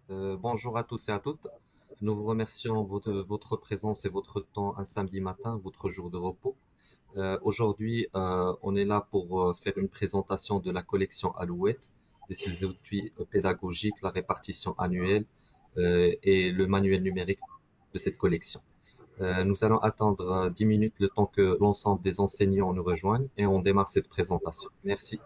Bonjour à tous et à toutes. Nous vous remercions votre présence et votre temps un samedi matin, votre jour de repos. Aujourd'hui, on est là pour faire une présentation de la collection Alouette, des outils pédagogiques, la répartition annuelle et le manuel numérique de cette collection. Nous allons attendre 10 minutes le temps que l'ensemble des enseignants nous rejoignent et on démarre cette présentation. Merci.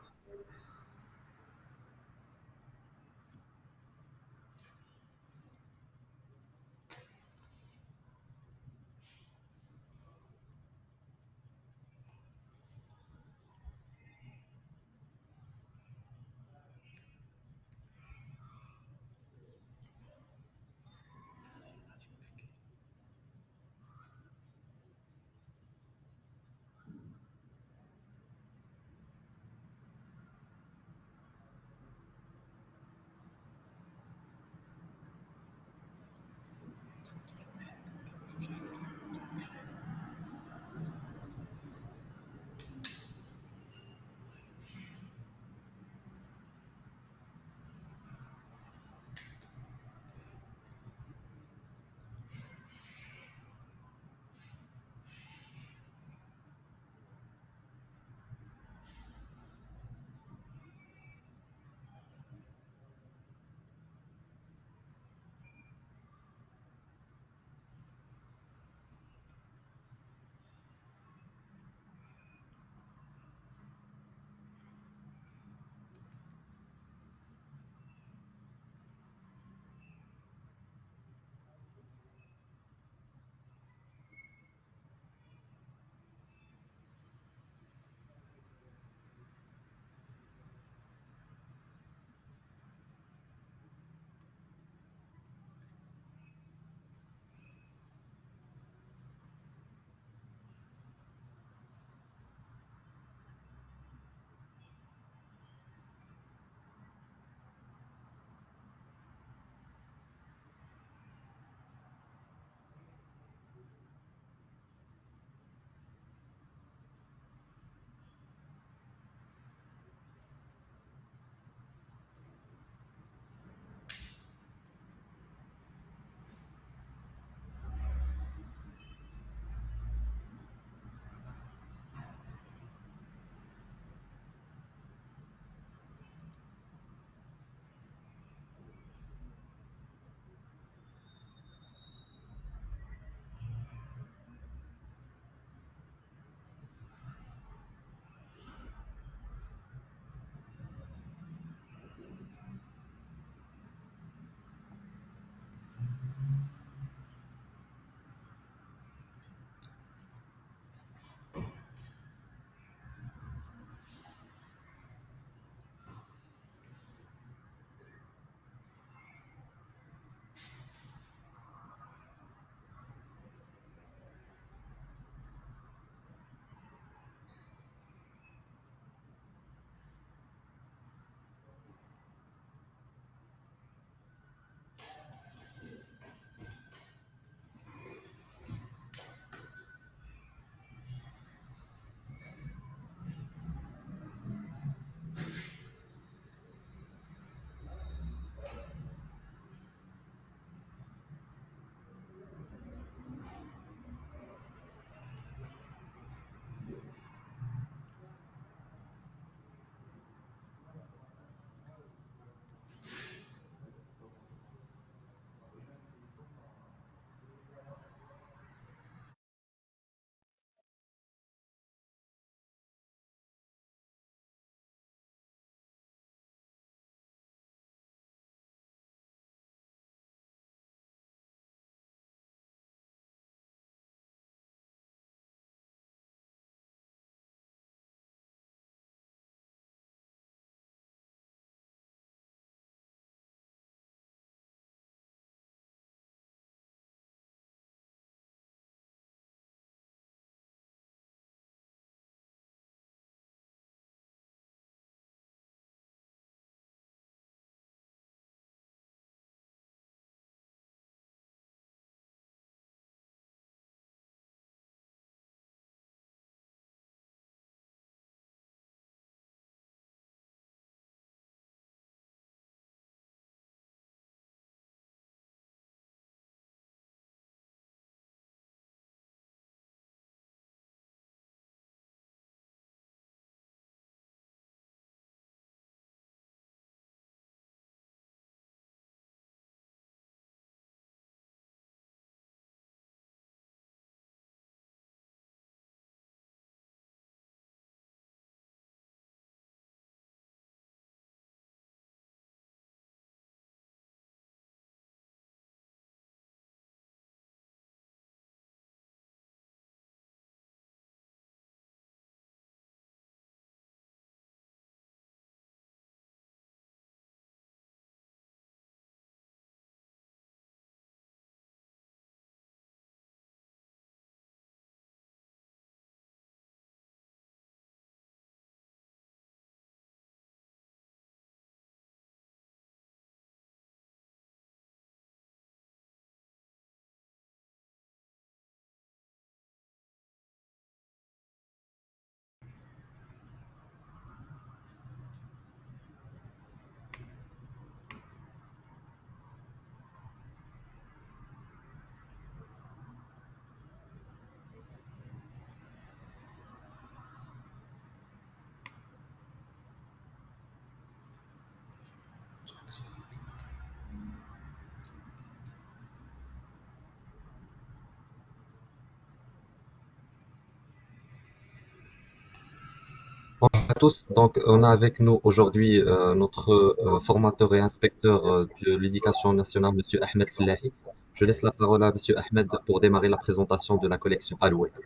tous. Donc, on a avec nous aujourd'hui notre formateur et inspecteur de l'éducation nationale, Monsieur Ahmed Flahi. Je laisse la parole à Monsieur Ahmed pour démarrer la présentation de la collection Alouette.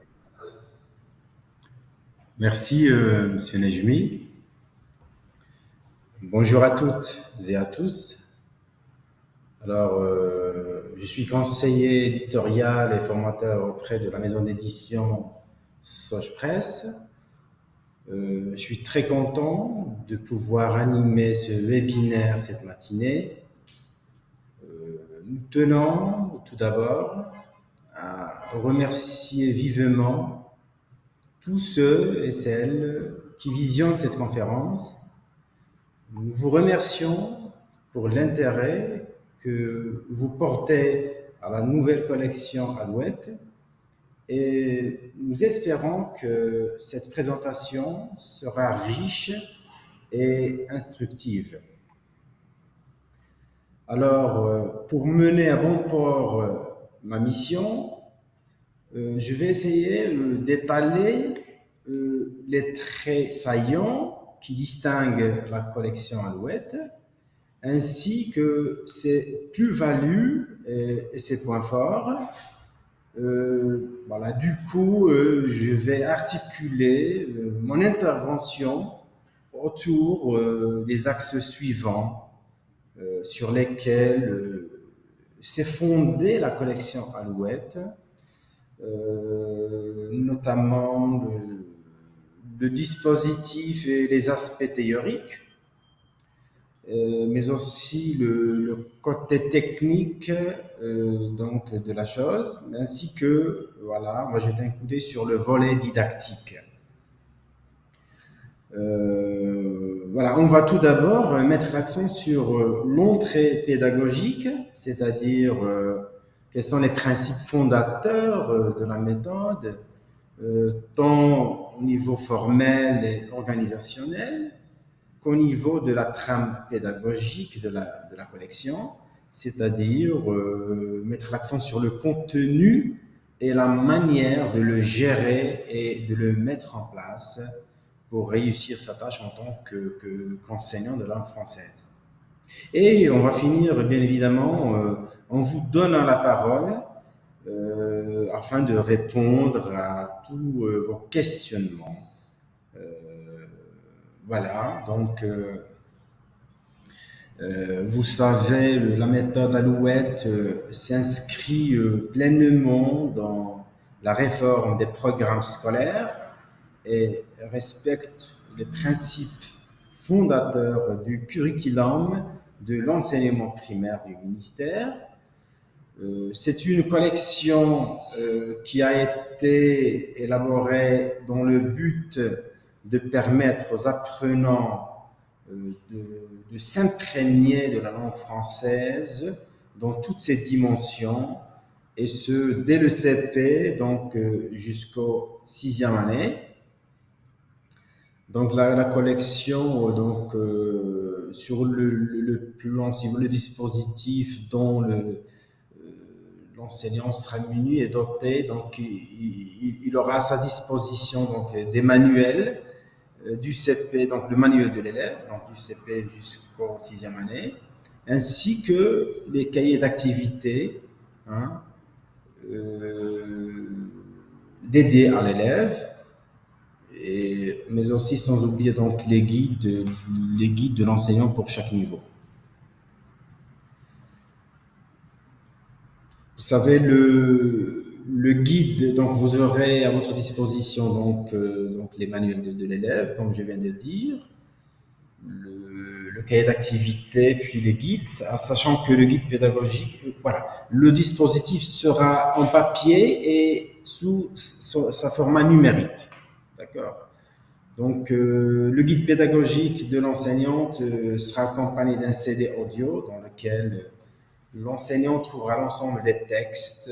Merci, Monsieur Nejmi. Bonjour à toutes et à tous. Alors, je suis conseiller éditorial et formateur auprès de la maison d'édition Sojpress. Je suis très content de pouvoir animer ce webinaire cette matinée. Nous tenons tout d'abord à remercier vivement tous ceux et celles qui visionnent cette conférence. Nous vous remercions pour l'intérêt que vous portez à la nouvelle collection Alouette et nous espérons que cette présentation sera riche et instructive. Alors, pour mener à bon port ma mission, je vais essayer d'étaler les traits saillants qui distinguent la collection Alouette, ainsi que ses plus-values et ses points forts. Voilà, du coup, je vais articuler mon intervention autour des axes suivants sur lesquels s'est fondée la collection Alouette, notamment le dispositif et les aspects théoriques, mais aussi le côté technique donc de la chose, ainsi que, voilà, on va jeter un coup d'œil sur le volet didactique. Voilà, on va tout d'abord mettre l'accent sur l'entrée pédagogique, c'est-à-dire quels sont les principes fondateurs de la méthode, tant au niveau formel et organisationnel qu'au niveau de la trame pédagogique de la collection, c'est-à-dire mettre l'accent sur le contenu et la manière de le gérer et de le mettre en place pour réussir sa tâche en tant qu'enseignant de langue française. Et on va finir, bien évidemment, en vous donnant la parole afin de répondre à tous vos questionnements. Voilà, donc vous savez, la méthode Alouette s'inscrit pleinement dans la réforme des programmes scolaires et respecte les principes fondateurs du curriculum de l'enseignement primaire du ministère. C'est une collection qui a été élaborée dans le but de permettre aux apprenants de s'imprégner de la langue française dans toutes ses dimensions, et ce, dès le CP, donc jusqu'au 6e année. Donc la collection, donc sur le plan, si vous voulez, le dispositif dont l'enseignant sera muni et doté, donc il aura à sa disposition donc des manuels du CP, donc le manuel de l'élève, donc du CP jusqu'au 6e année, ainsi que les cahiers d'activité hein, dédiés à l'élève, mais aussi sans oublier donc les guides de l'enseignant pour chaque niveau. Vous savez, le guide, donc vous aurez à votre disposition donc les manuels de l'élève, comme je viens de dire, le cahier d'activité, puis les guides, sachant que le guide pédagogique, voilà, le dispositif sera en papier et sous sa format numérique. D'accord. Donc, le guide pédagogique de l'enseignante sera accompagné d'un CD audio dans lequel l'enseignant trouvera l'ensemble des textes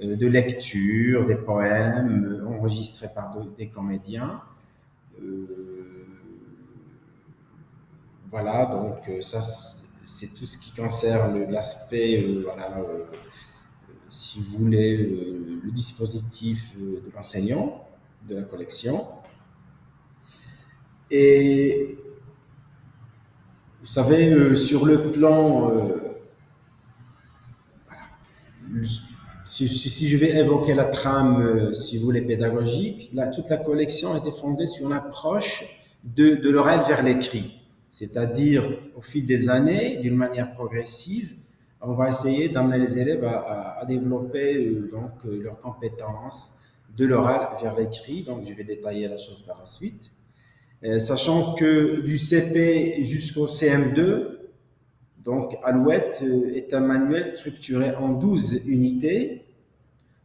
de lecture, des poèmes enregistrés par des comédiens. Voilà, donc ça, c'est tout ce qui concerne l'aspect, voilà, si vous voulez, le dispositif de l'enseignant, de la collection. Et vous savez, sur le plan, si je vais évoquer la trame, si vous voulez, pédagogique, toute la collection était fondée sur l'approche de l'oral vers l'écrit. C'est-à-dire, au fil des années, d'une manière progressive, on va essayer d'amener les élèves à développer leurs compétences de l'oral vers l'écrit. Donc, je vais détailler la chose par la suite. Sachant que du CP jusqu'au CM2, donc Alouette est un manuel structuré en 12 unités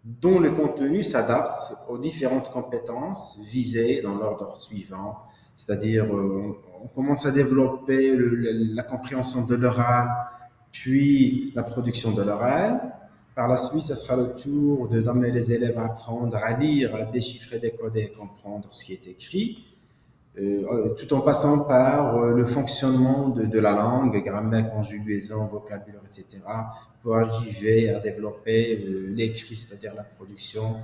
dont le contenu s'adapte aux différentes compétences visées dans l'ordre suivant. C'est-à-dire, on commence à développer la compréhension de l'oral, puis la production de l'oral. Par la suite, ce sera le tour d'amener les élèves à apprendre à lire, à déchiffrer, décoder et comprendre ce qui est écrit. Tout en passant par le fonctionnement de la langue, grammaire, conjugaison, vocabulaire, etc., pour arriver à développer l'écrit, c'est-à-dire la production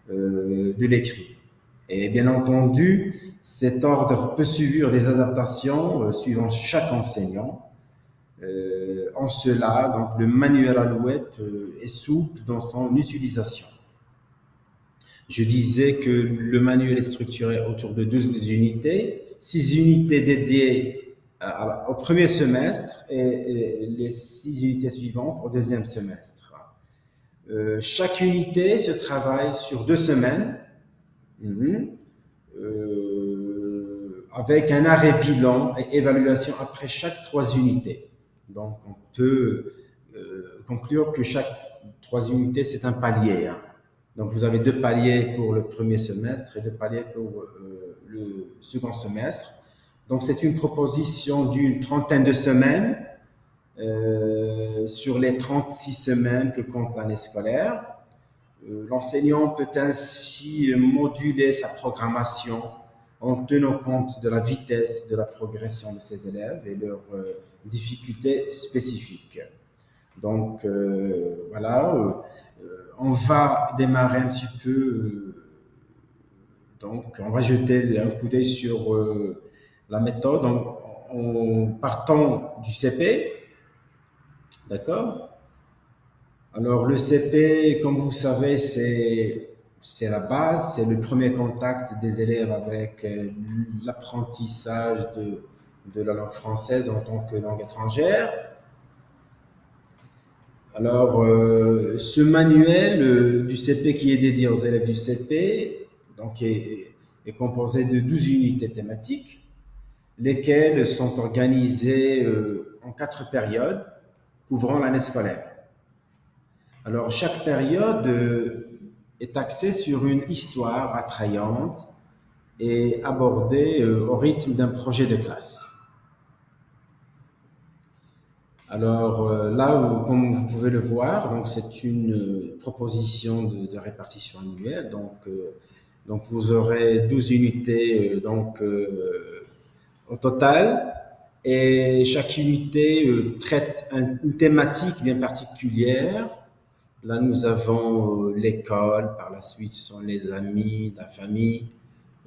de l'écrit. Et bien entendu, cet ordre peut subir des adaptations suivant chaque enseignant. En cela, donc, le manuel Alouette est souple dans son utilisation. Je disais que le manuel est structuré autour de 12 unités, 6 unités dédiées au premier semestre et les 6 unités suivantes au deuxième semestre. Chaque unité se travaille sur 2 semaines, avec un arrêt bilan et évaluation après chaque 3 unités. Donc on peut conclure que chaque 3 unités c'est un palier. Donc, vous avez 2 paliers pour le premier semestre et 2 paliers pour le second semestre. Donc, c'est une proposition d'une trentaine de semaines sur les 36 semaines que compte l'année scolaire. L'enseignant peut ainsi moduler sa programmation en tenant compte de la vitesse de la progression de ses élèves et leurs difficultés spécifiques. Donc, voilà. On va démarrer un petit peu, donc on va jeter un coup d'œil sur la méthode en partant du CP, d'accord? Alors le CP, comme vous savez, c'est la base, c'est le premier contact des élèves avec l'apprentissage de la langue française en tant que langue étrangère. Alors, ce manuel du CP qui est dédié aux élèves du CP donc est composé de 12 unités thématiques, lesquelles sont organisées en 4 périodes couvrant l'année scolaire. Alors, chaque période est axée sur une histoire attrayante et abordée au rythme d'un projet de classe. Alors là, comme vous pouvez le voir, donc c'est une proposition de répartition annuelle. Donc vous aurez 12 unités au total, et chaque unité traite une thématique bien particulière. Là, nous avons l'école, par la suite, ce sont les amis, la famille,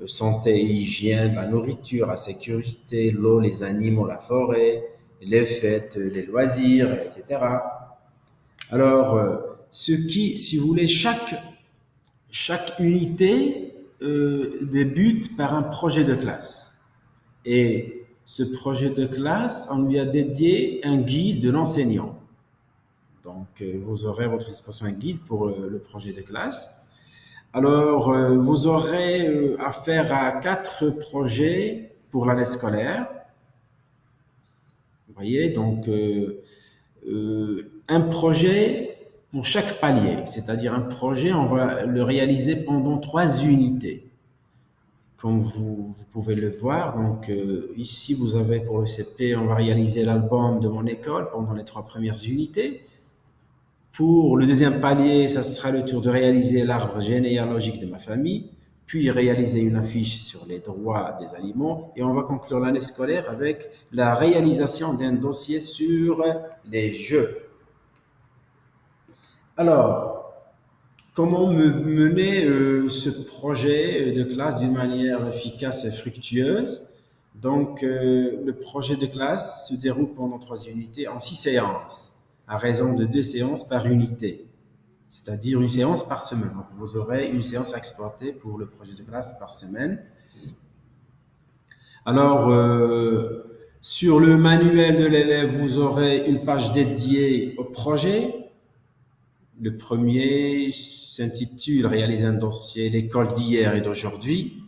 santé et hygiène, la nourriture, la sécurité, l'eau, les animaux, la forêt, les fêtes, les loisirs, etc. Alors, si vous voulez, chaque unité débute par un projet de classe. Et ce projet de classe, on lui a dédié un guide de l'enseignant. Donc, vous aurez à votre disposition un guide pour le projet de classe. Alors, vous aurez affaire à 4 projets pour l'année scolaire. Vous voyez, donc un projet pour chaque palier, c'est-à-dire un projet, on va le réaliser pendant 3 unités. Comme vous pouvez le voir, donc ici vous avez pour le CP, on va réaliser l'album de mon école pendant les 3 premières unités. Pour le deuxième palier, ça sera le tour de réaliser l'arbre généalogique de ma famille, puis réaliser une affiche sur les droits des aliments, et on va conclure l'année scolaire avec la réalisation d'un dossier sur les jeux. Alors, comment mener ce projet de classe d'une manière efficace et fructueuse? Donc, le projet de classe se déroule pendant 3 unités en 6 séances, à raison de 2 séances par unité, c'est-à-dire une séance par semaine. Donc, vous aurez une séance à exploiter pour le projet de classe par semaine. Alors, sur le manuel de l'élève, vous aurez une page dédiée au projet. Le premier s'intitule Réaliser un dossier, l'école d'hier et d'aujourd'hui,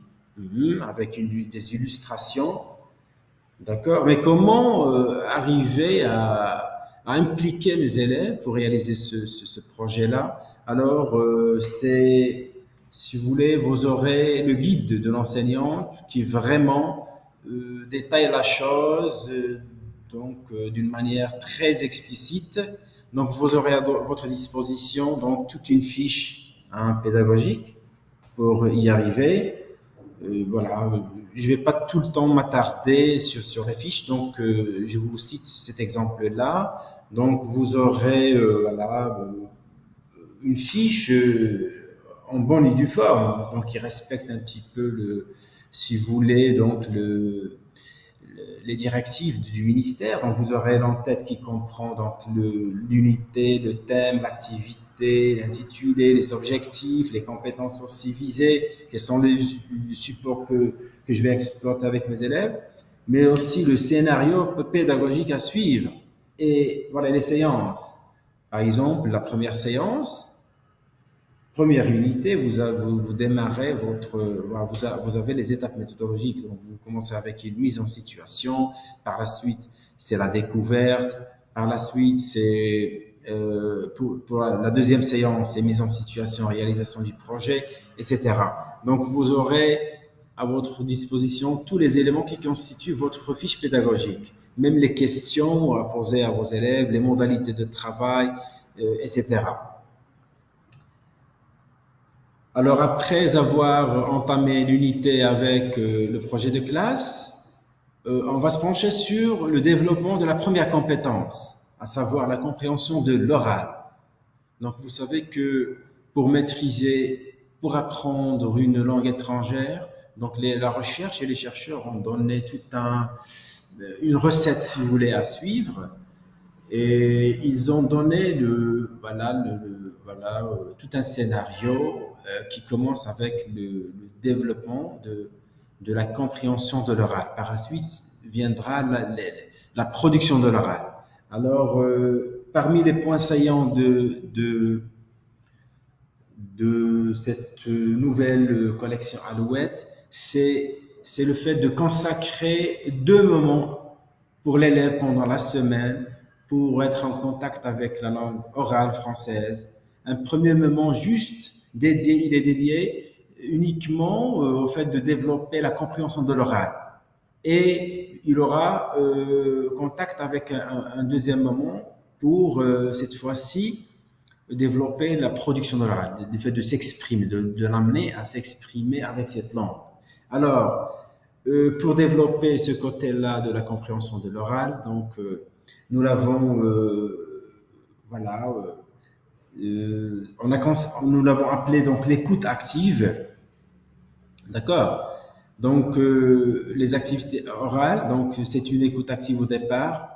avec des illustrations. D'accord. Mais comment arriver à impliquer les élèves pour réaliser ce projet-là? Alors, si vous voulez, vous aurez le guide de l'enseignante qui vraiment détaille la chose d'une manière très explicite. Donc, vous aurez à votre disposition donc toute une fiche pédagogique pour y arriver. Voilà, je ne vais pas tout le temps m'attarder sur les fiches, donc je vous cite cet exemple-là. Donc, vous aurez une fiche en bonne et due forme, donc qui respecte un petit peu si vous voulez, donc les directives du ministère. Donc, vous aurez l'entête qui comprend donc l'unité, le thème, l'activité, l'intitulé, les objectifs, les compétences aussi visées, quels sont les supports que je vais exploiter avec mes élèves, mais aussi le scénario pédagogique à suivre. Et voilà les séances. Par exemple, la première séance, première unité, vous démarrez vous avez les étapes méthodologiques. Donc, vous commencez avec une mise en situation. Par la suite, c'est la découverte. Par la suite, c'est pour la deuxième séance, c'est mise en situation, réalisation du projet, etc. Donc, vous aurez à votre disposition tous les éléments qui constituent votre fiche pédagogique, même les questions à poser à vos élèves, les modalités de travail, etc. Alors, après avoir entamé l'unité avec le projet de classe, on va se pencher sur le développement de la première compétence, à savoir la compréhension de l'oral. Donc, vous savez que pour apprendre une langue étrangère, donc la recherche et les chercheurs ont donné une recette, si vous voulez, à suivre. Et ils ont donné tout un scénario qui commence avec le développement de la compréhension de l'oral. Par la suite viendra la production de l'oral. Alors, parmi les points saillants de cette nouvelle collection Alouette, c'est le fait de consacrer 2 moments pour l'élève pendant la semaine pour être en contact avec la langue orale française. Un premier moment juste dédié, il est dédié uniquement au fait de développer la compréhension de l'oral. Et il aura contact avec un deuxième moment pour cette fois-ci développer la production de l'oral, le fait de s'exprimer, de l'amener à s'exprimer avec cette langue. Alors, pour développer ce côté-là de la compréhension de l'oral, donc nous l'avons, nous l'avons appelé donc l'écoute active, d'accord. Donc les activités orales, donc c'est une écoute active au départ.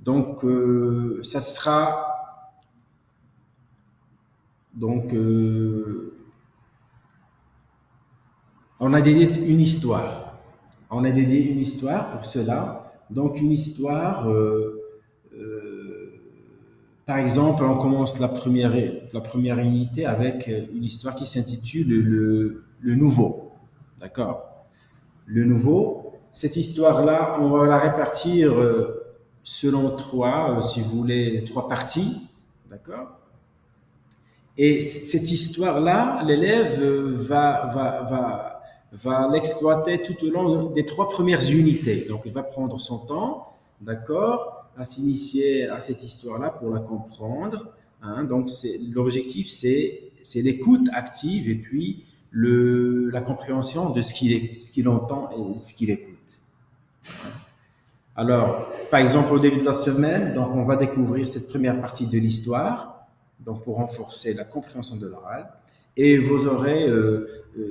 Donc ça sera donc on a dédié une histoire. On a dédié une histoire pour cela. Donc une histoire, par exemple, on commence la première unité avec une histoire qui s'intitule le Nouveau. D'accord. Le Nouveau. Cette histoire-là, on va la répartir selon si vous voulez, 3 parties. D'accord. Et cette histoire-là, l'élève va l'exploiter tout au long des 3 premières unités. Donc, il va prendre son temps, d'accord, à s'initier à cette histoire-là pour la comprendre. Hein. Donc, l'objectif, c'est l'écoute active et puis la compréhension de ce qu'il entend et ce qu'il écoute. Alors, par exemple, au début de la semaine, donc, on va découvrir cette première partie de l'histoire, donc pour renforcer la compréhension de l'oral. et vous aurez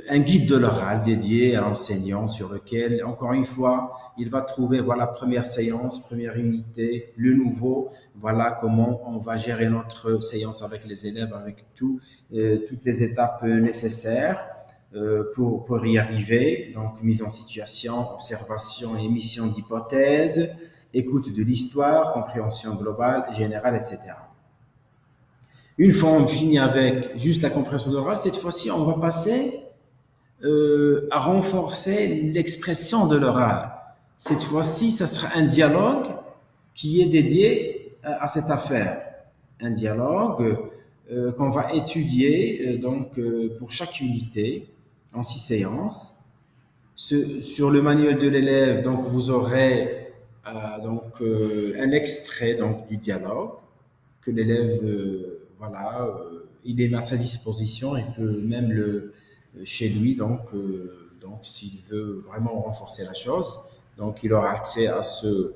un guide de l'oral dédié à l'enseignant sur lequel, encore une fois, il va trouver, voilà, première séance, première unité, le nouveau, voilà comment on va gérer notre séance avec les élèves, avec toutes les étapes nécessaires pour y arriver. Donc, mise en situation, observation et émission d'hypothèses, écoute de l'histoire, compréhension globale, générale, etc. Une fois on finit avec juste la compréhension orale, cette fois-ci, on va passer à renforcer l'expression de l'oral. Cette fois-ci, ça sera un dialogue qui est dédié à cette affaire. Un dialogue qu'on va étudier pour chaque unité en 6 séances. Sur le manuel de l'élève, donc vous aurez un extrait du dialogue que l'élève, il est à sa disposition, il peut même chez lui, s'il veut vraiment renforcer la chose, donc il aura accès à ce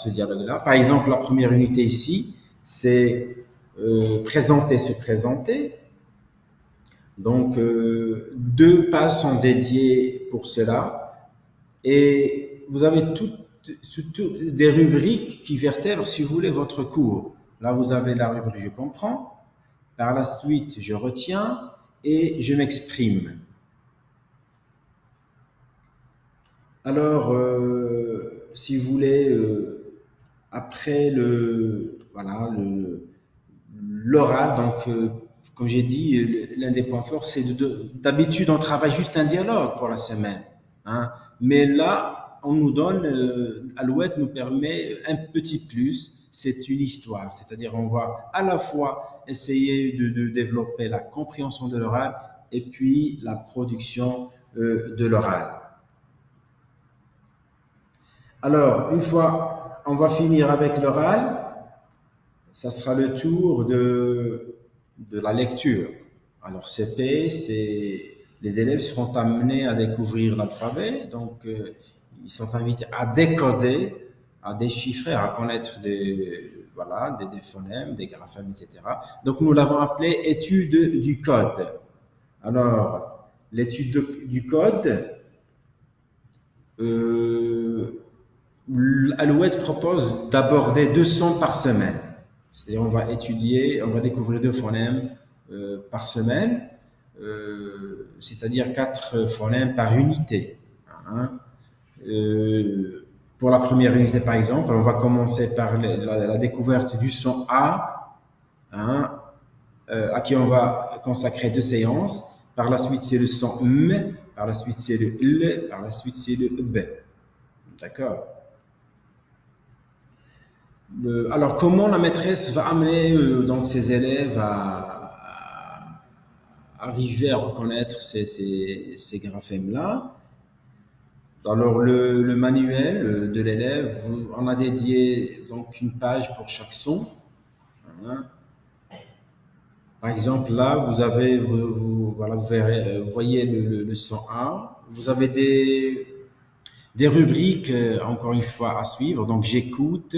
dialogue-là. Par exemple, la première unité ici, c'est présenter, se présenter. Donc, 2 pages sont dédiées pour cela, et vous avez toutes des rubriques qui vertèbrent, si vous voulez, votre cours. Là, vous avez la rubrique je comprends, par la suite je retiens et je m'exprime. Alors, si vous voulez, après l'oral, comme j'ai dit, l'un des points forts, c'est d'habitude on travaille juste un dialogue pour la semaine, hein. Mais là, on nous donne, Alouette nous permet un petit plus, c'est une histoire. C'est-à-dire, on va à la fois essayer de développer la compréhension de l'oral et puis la production de l'oral. Alors, une fois, on va finir avec l'oral, ça sera le tour de la lecture. Alors, CP, les élèves seront amenés à découvrir l'alphabet, donc ils sont invités à décoder, à déchiffrer, à connaître des phonèmes, des graphèmes, etc. Donc, nous l'avons appelé étude du code. Alors, l'étude du code, Alouette propose d'aborder 200 par semaine. C'est-à-dire, on va découvrir 2 phonèmes par semaine, c'est-à-dire 4 phonèmes par unité, hein. Pour la première unité, par exemple, on va commencer par la découverte du son A, hein, à qui on va consacrer 2 séances. Par la suite, c'est le son M, par la suite, c'est le L, par la suite, c'est le B. D'accord? Alors, comment la maîtresse va amener ses élèves à arriver à reconnaître ces graphèmes-là? Alors, le manuel de l'élève, on a dédié une page pour chaque son, hein. Par exemple, là, vous verrez, vous voyez le son A. Vous avez des rubriques, encore une fois, à suivre. Donc, j'écoute,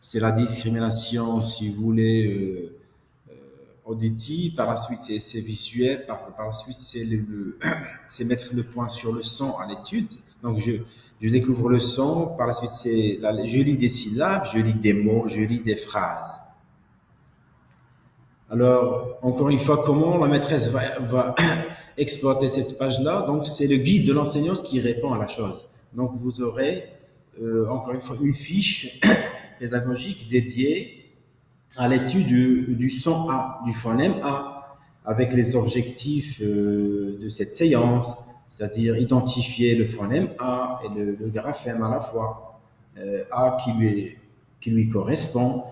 c'est la discrimination, si vous voulez, auditive. Par la suite, c'est visuel. Par la suite, c'est mettre le point sur le son à l'étude. Donc, je découvre le son. Par la suite, je lis des syllabes, je lis des mots, je lis des phrases. Alors, encore une fois, comment la maîtresse va exploiter cette page-là? Donc, c'est le guide de l'enseignant qui répond à la chose. Donc, vous aurez, encore une fois, une fiche pédagogique dédiée à l'étude du son A, du phonème A, avec les objectifs de cette séance, c'est-à-dire identifier le phonème A et le graphème à la fois, A qui lui correspond.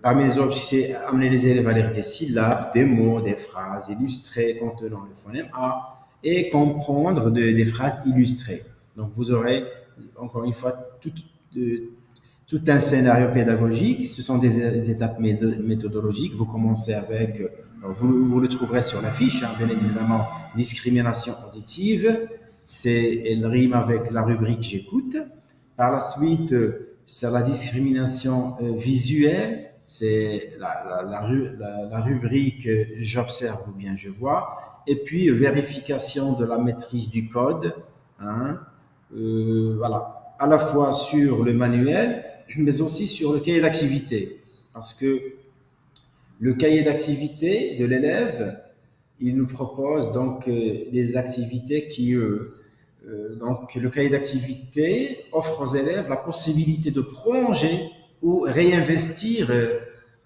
Parmi les objectifs, c'est amener les élèves à lire des syllabes, des mots, des phrases illustrées contenant le phonème A et comprendre des phrases illustrées. Donc, vous aurez, encore une fois, tout un scénario pédagogique. Ce sont des étapes méthodologiques. Vous commencez avec, vous le trouverez sur la fiche, hein, bien évidemment, discrimination auditive. Elle rime avec la rubrique j'écoute. Par la suite, c'est la discrimination visuelle. c'est la rubrique j'observe ou bien je vois, et puis vérification de la maîtrise du code, hein, voilà, à la fois sur le manuel, mais aussi sur le cahier d'activité, parce que le cahier d'activité de l'élève, il nous propose donc des activités donc le cahier d'activité offre aux élèves la possibilité de prolonger ou réinvestir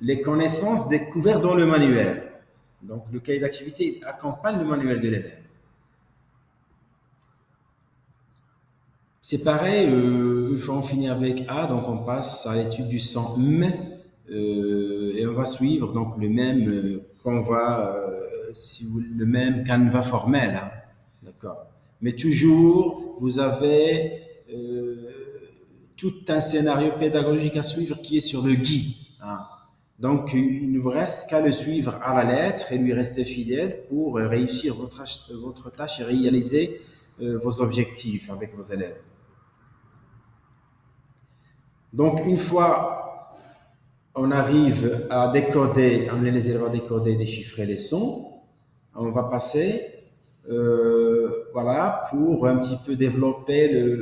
les connaissances découvertes dans le manuel. Donc le cahier d'activité accompagne le manuel de l'élève. C'est pareil, une fois on finit avec A, donc on passe à l'étude du son M, et on va suivre donc le même si vous, le même canevas formel, hein. D'accord. Mais toujours, vous avez tout un scénario pédagogique à suivre qui est sur le guide, hein. Donc, il ne vous reste qu'à le suivre à la lettre et lui rester fidèle pour réussir votre tâche et réaliser vos objectifs avec vos élèves. Donc, une fois on arrive à décoder, amener les élèves à décoder, déchiffrer les sons, on va passer, voilà, pour un petit peu développer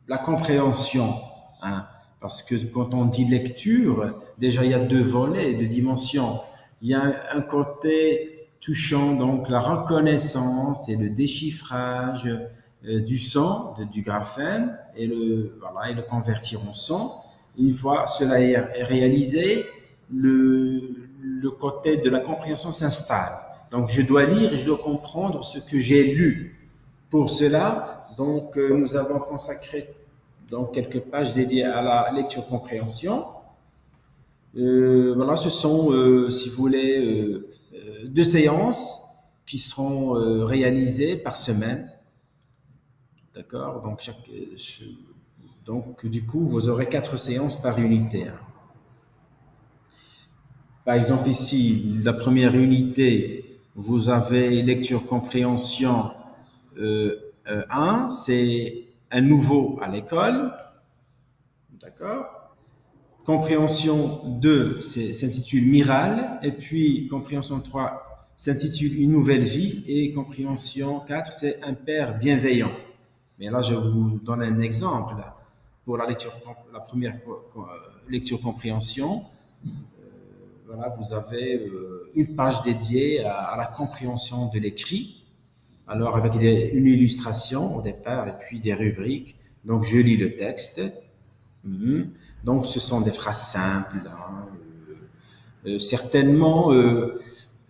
la compréhension, hein. Parce que quand on dit lecture, déjà il y a deux volets, deux dimensions. Il y a un côté touchant donc la reconnaissance et le déchiffrage du son, du graphème, et voilà, et le convertir en son. Une fois cela est réalisé, le côté de la compréhension s'installe. Donc je dois lire et je dois comprendre ce que j'ai lu. Pour cela, donc, nous avons consacré donc, quelques pages dédiées à la lecture-compréhension. Voilà, ce sont, si vous voulez, deux séances qui seront réalisées par semaine. D'accord. Donc, du coup, vous aurez 4 séances par unité. Par exemple, ici, la première unité, vous avez lecture-compréhension 1, c'est un nouveau à l'école. D'accord. Compréhension 2 s'intitule Miral. Et puis, compréhension 3 s'intitule Une nouvelle vie. Et compréhension 4, c'est Un père bienveillant. Mais là, je vous donne un exemple. Pour la première lecture-compréhension, voilà, vous avez une page dédiée à la compréhension de l'écrit. Alors, avec une illustration au départ et puis des rubriques. Donc, je lis le texte. Donc, ce sont des phrases simples, hein. Certainement,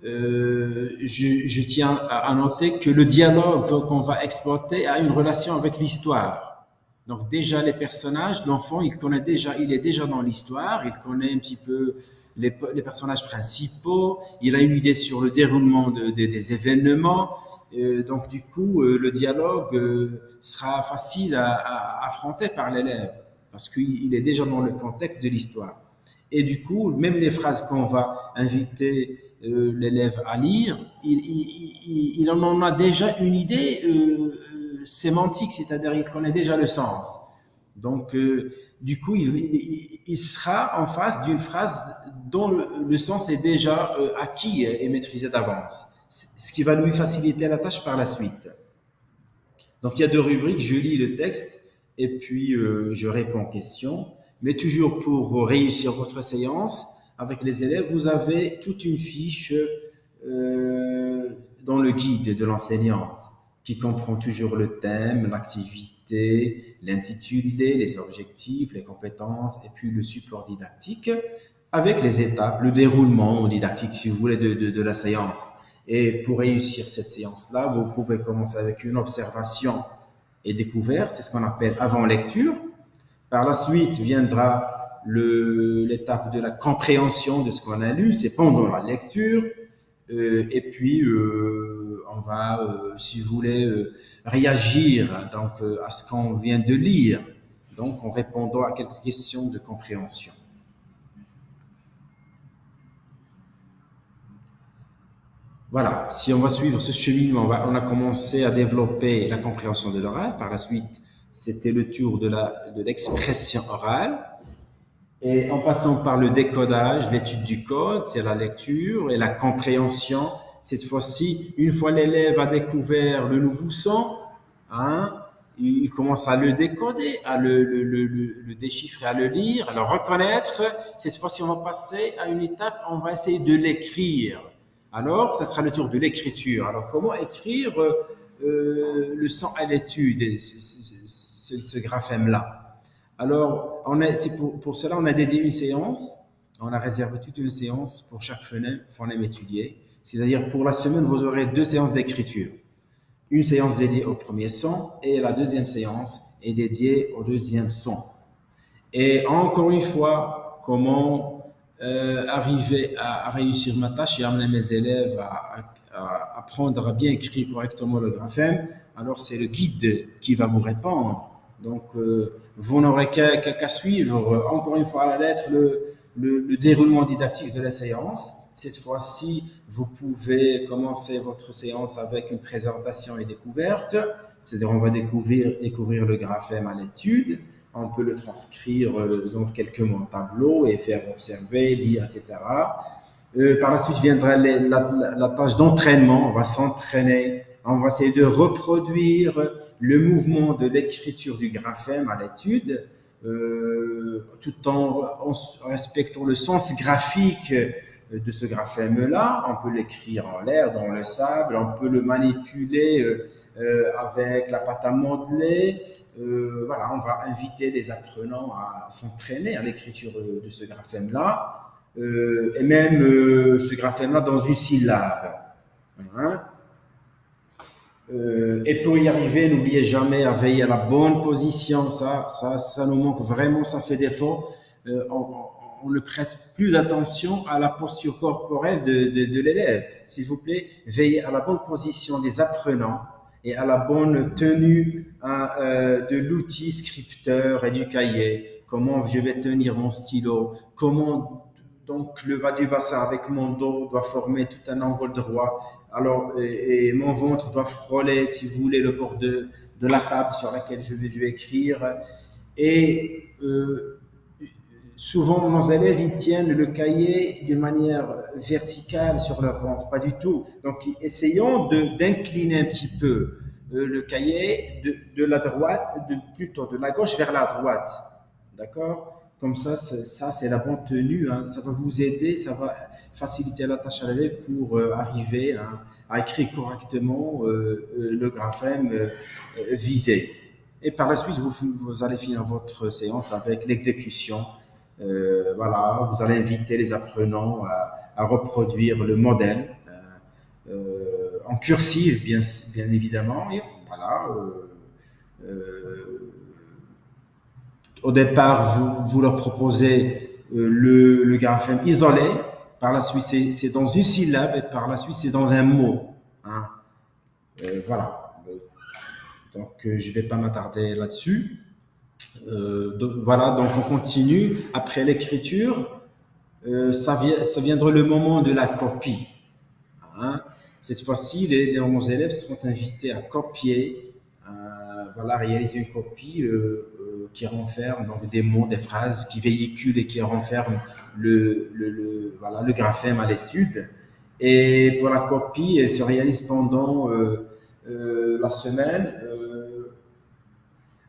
je tiens à noter que le dialogue qu'on va exploiter a une relation avec l'histoire. Donc, déjà, les personnages, l'enfant, il est déjà dans l'histoire, il connaît un petit peu les personnages principaux, il a une idée sur le déroulement des événements. Donc, du coup, le dialogue sera facile à affronter par l'élève parce qu'il est déjà dans le contexte de l'histoire. Et du coup, même les phrases qu'on va inviter l'élève à lire, il en a déjà une idée sémantique, c'est-à-dire il connaît déjà le sens. Donc, du coup, il sera en face d'une phrase dont le sens est déjà acquis et maîtrisé d'avance, ce qui va lui faciliter la tâche par la suite. Donc, il y a 2 rubriques, je lis le texte et puis je réponds aux questions. Mais toujours pour réussir votre séance avec les élèves, vous avez toute une fiche dans le guide de l'enseignante qui comprend toujours le thème, l'activité, l'intitulé, les objectifs, les compétences et puis le support didactique avec les étapes, le déroulement didactique, si vous voulez, de la séance. Et pour réussir cette séance-là, vous pouvez commencer avec une observation et découverte, c'est ce qu'on appelle avant-lecture. Par la suite viendra l'étape de la compréhension de ce qu'on a lu, c'est pendant la lecture. Et puis, on va, si vous voulez, réagir donc, à ce qu'on vient de lire, donc en répondant à quelques questions de compréhension. Voilà, si on va suivre ce cheminement, on a commencé à développer la compréhension de l'oral. Par la suite, c'était le tour de l'expression orale. Et en passant par le décodage, l'étude du code, c'est la lecture et la compréhension. Cette fois-ci, une fois l'élève a découvert le nouveau son, hein, il commence à le décoder, à le déchiffrer, à le lire, à le reconnaître. Cette fois-ci, on va passer à une étape, on va essayer de l'écrire. Alors, ça sera le tour de l'écriture. Alors, comment écrire le son à l'étude, ce graphème-là? Alors, c'est pour cela, on a dédié une séance, on a réservé toute une séance pour chaque phonème étudié. C'est-à-dire, pour la semaine, vous aurez 2 séances d'écriture. Une séance dédiée au premier son et la deuxième séance est dédiée au deuxième son. Et encore une fois, comment arriver à réussir ma tâche et amener mes élèves à apprendre à bien écrire correctement le graphème. Alors, c'est le guide qui va vous répondre. Donc, vous n'aurez qu'à suivre, encore une fois à la lettre, le déroulement didactique de la séance. Cette fois-ci, vous pouvez commencer votre séance avec une présentation et découverte. C'est-à-dire, on va découvrir le graphème à l'étude. On peut le transcrire dans quelques mots en tableau et faire observer, lire, etc. Par la suite viendra la tâche d'entraînement. On va s'entraîner, on va essayer de reproduire le mouvement de l'écriture du graphème à l'étude, tout en respectant le sens graphique de ce graphème-là. On peut l'écrire en l'air, dans le sable, on peut le manipuler avec la pâte à modeler. Voilà, on va inviter les apprenants à s'entraîner à l'écriture de ce graphème-là, et même ce graphème-là dans une syllabe. Hein. Et pour y arriver, n'oubliez jamais à veiller à la bonne position. Ça nous manque vraiment, ça fait défaut. On ne prête plus d'attention à la posture corporelle de l'élève. S'il vous plaît, veillez à la bonne position des apprenants et à la bonne tenue de l'outil scripteur et du cahier. Comment je vais tenir mon stylo, comment donc le bas du bassin avec mon dos doit former tout un angle droit. Alors, et mon ventre doit frôler, si vous voulez, le bord de la table sur laquelle je vais écrire. Et souvent, nos élèves, ils tiennent le cahier de manière verticale sur leur ventre, pas du tout. Donc, essayons d'incliner un petit peu le cahier de la droite, plutôt de la gauche vers la droite. D'accord? Comme ça, c'est la bonne tenue. Hein. Ça va vous aider, ça va faciliter la tâche à l'élève pour arriver à écrire correctement le graphème visé. Et par la suite, vous allez finir votre séance avec l'exécution. Voilà, vous allez inviter les apprenants à reproduire le modèle en cursive, bien évidemment. Et voilà. Au départ, vous leur proposez le graphème isolé. Par la suite, c'est dans une syllabe et par la suite, c'est dans un mot. Hein. Voilà. Donc, je ne vais pas m'attarder là-dessus. Voilà, donc on continue. Après l'écriture, ça viendra le moment de la copie. Hein. Cette fois-ci, nos élèves seront invités à copier, voilà, réaliser une copie qui renferme donc des mots, des phrases qui véhiculent et qui renferment voilà, le graphème à l'étude. Et pour la copie, elle se réalise pendant la semaine.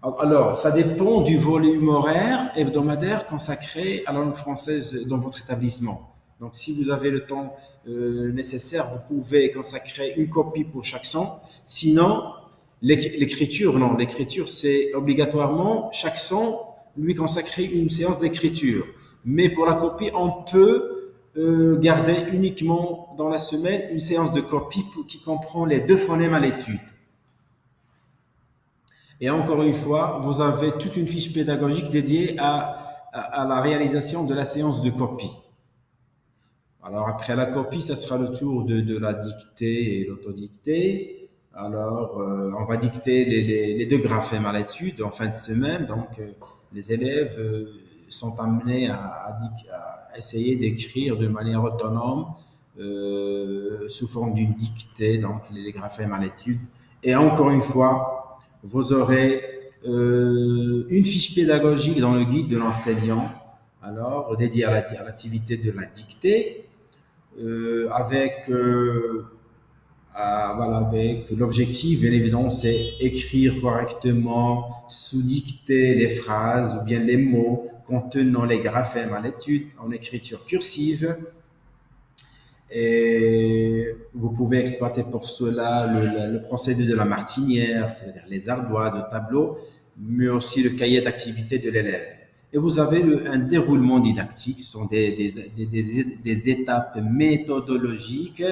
Alors, ça dépend du volume horaire hebdomadaire consacré à la langue française dans votre établissement. Donc, si vous avez le temps nécessaire, vous pouvez consacrer une copie pour chaque son. Sinon, l'écriture, non, l'écriture, c'est obligatoirement chaque son lui consacrer une séance d'écriture. Mais pour la copie, on peut garder uniquement dans la semaine une séance de copie qui comprend les 2 phonèmes à l'étude. Et encore une fois, vous avez toute une fiche pédagogique dédiée à la réalisation de la séance de copie. Alors après la copie, ça sera le tour de la dictée et l'autodictée. Alors on va dicter les 2 graphèmes à l'étude en fin de semaine. Donc les élèves sont amenés à essayer d'écrire de manière autonome sous forme d'une dictée, donc les graphèmes à l'étude. Et encore une fois, vous aurez une fiche pédagogique dans le guide de l'enseignant alors dédié à l'activité de la dictée, avec voilà, avec l'objectif, bien évidemment, c'est écrire correctement, sous dicter les phrases ou bien les mots contenant les graphèmes à l'étude en écriture cursive. Et vous pouvez exploiter pour cela le procédé de la martinière, c'est-à-dire les ardoises de tableau, mais aussi le cahier d'activité de l'élève. Et vous avez un déroulement didactique, ce sont des étapes méthodologiques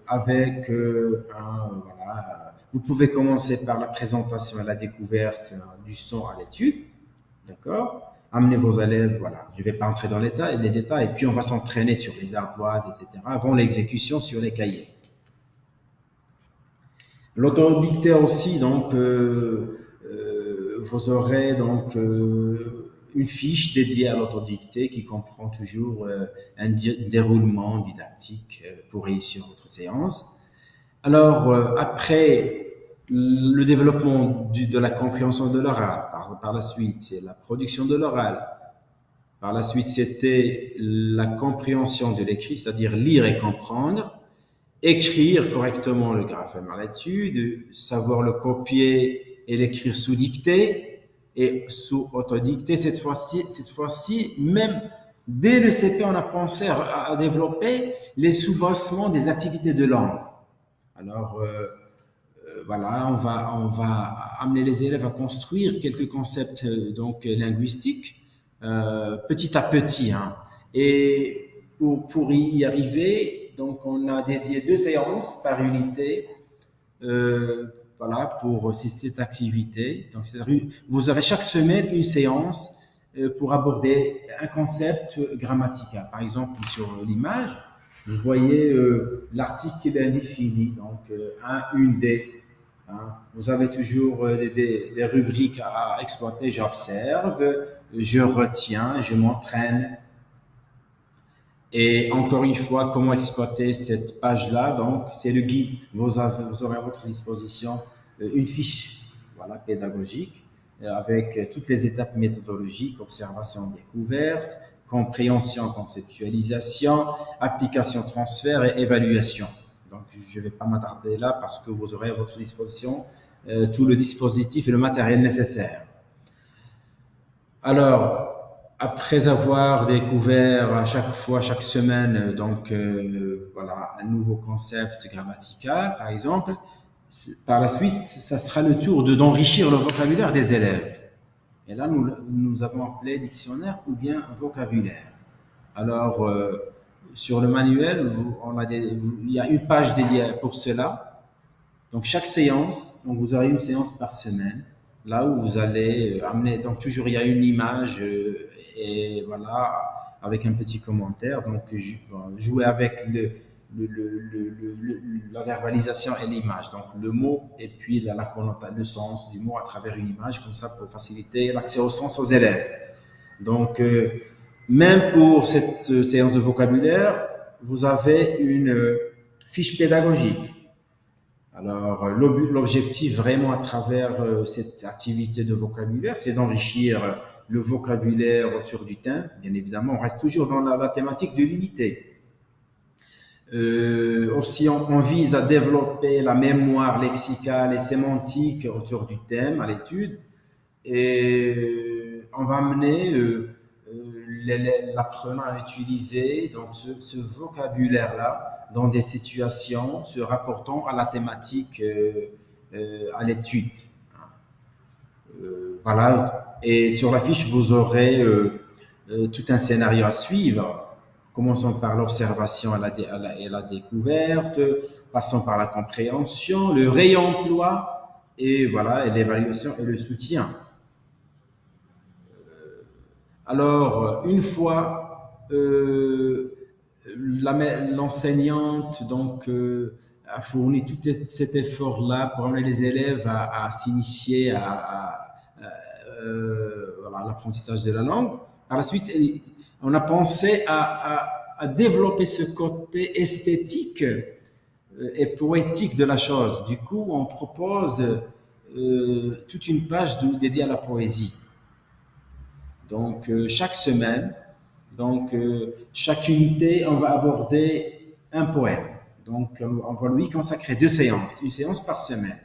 avec voilà. Vous pouvez commencer par la présentation et la découverte du son à l'étude, d'accord? Amenez vos élèves, voilà. Je ne vais pas entrer dans les détails, et puis on va s'entraîner sur les ardoises, etc. avant l'exécution sur les cahiers. L'autodictée aussi, donc, vous aurez donc une fiche dédiée à l'autodictée qui comprend toujours un déroulement didactique pour réussir votre séance. Alors, après le développement de la compréhension de l'oral, par la suite, c'est la production de l'oral. Par la suite, c'était la compréhension de l'écrit, c'est-à-dire lire et comprendre, écrire correctement le graphème à l'étude, savoir le copier et l'écrire sous dictée et sous autodictée. Cette fois-ci, même dès le CP, on a pensé à développer les soubassements des activités de langue. Alors, voilà, on va amener les élèves à construire quelques concepts donc linguistiques petit à petit. Hein. Et pour y arriver, donc on a dédié 2 séances par unité, voilà, pour cette activité. Donc, vous aurez chaque semaine une séance pour aborder un concept grammatical. Par exemple, sur l'image, vous voyez l'article indéfini, donc un, une, des. Hein. Vous avez toujours des rubriques à exploiter. J'observe, je retiens, je m'entraîne. Et encore une fois, comment exploiter cette page-là? Donc, c'est le guide. Vous aurez à votre disposition une fiche, voilà, pédagogique avec toutes les étapes méthodologiques, observation, découverte, compréhension, conceptualisation, application, transfert et évaluation. Donc, je ne vais pas m'attarder là parce que vous aurez à votre disposition tout le dispositif et le matériel nécessaire. Alors, après avoir découvert à chaque fois, chaque semaine, donc voilà, un nouveau concept grammatical, par exemple, par la suite, ça sera le tour d'enrichir le vocabulaire des élèves. Et là, nous avons appelé dictionnaire ou bien vocabulaire. Alors, sur le manuel, il y a une page dédiée pour cela. Donc, chaque séance, donc vous aurez une séance par semaine, là où vous allez amener, donc toujours il y a une image et voilà, avec un petit commentaire. Donc, jouer avec la verbalisation et l'image. Donc, le mot et puis le sens du mot à travers une image, comme ça pour faciliter l'accès au sens aux élèves. Donc, même pour cette séance de vocabulaire, vous avez une fiche pédagogique. Alors, l'objectif vraiment à travers cette activité de vocabulaire, c'est d'enrichir le vocabulaire autour du thème. Bien évidemment, on reste toujours dans la thématique de l'unité. Aussi, on vise à développer la mémoire lexicale et sémantique autour du thème à l'étude. Et on va amener l'apprenant à utiliser donc ce vocabulaire-là dans des situations se rapportant à la thématique à l'étude. Voilà. Et sur la fiche, vous aurez tout un scénario à suivre. Commençons par l'observation et la découverte, passons par la compréhension, le réemploi, et voilà, et l'évaluation et le soutien. Alors, une fois l'enseignante donc a fourni tout cet effort-là pour amener les élèves à s'initier voilà, à l'apprentissage de la langue. Par la suite, on a pensé à développer ce côté esthétique et poétique de la chose. Du coup, on propose toute une page dédiée à la poésie. Donc, chaque semaine, donc, chaque unité, on va aborder un poème. Donc, on va lui consacrer 2 séances, une séance par semaine.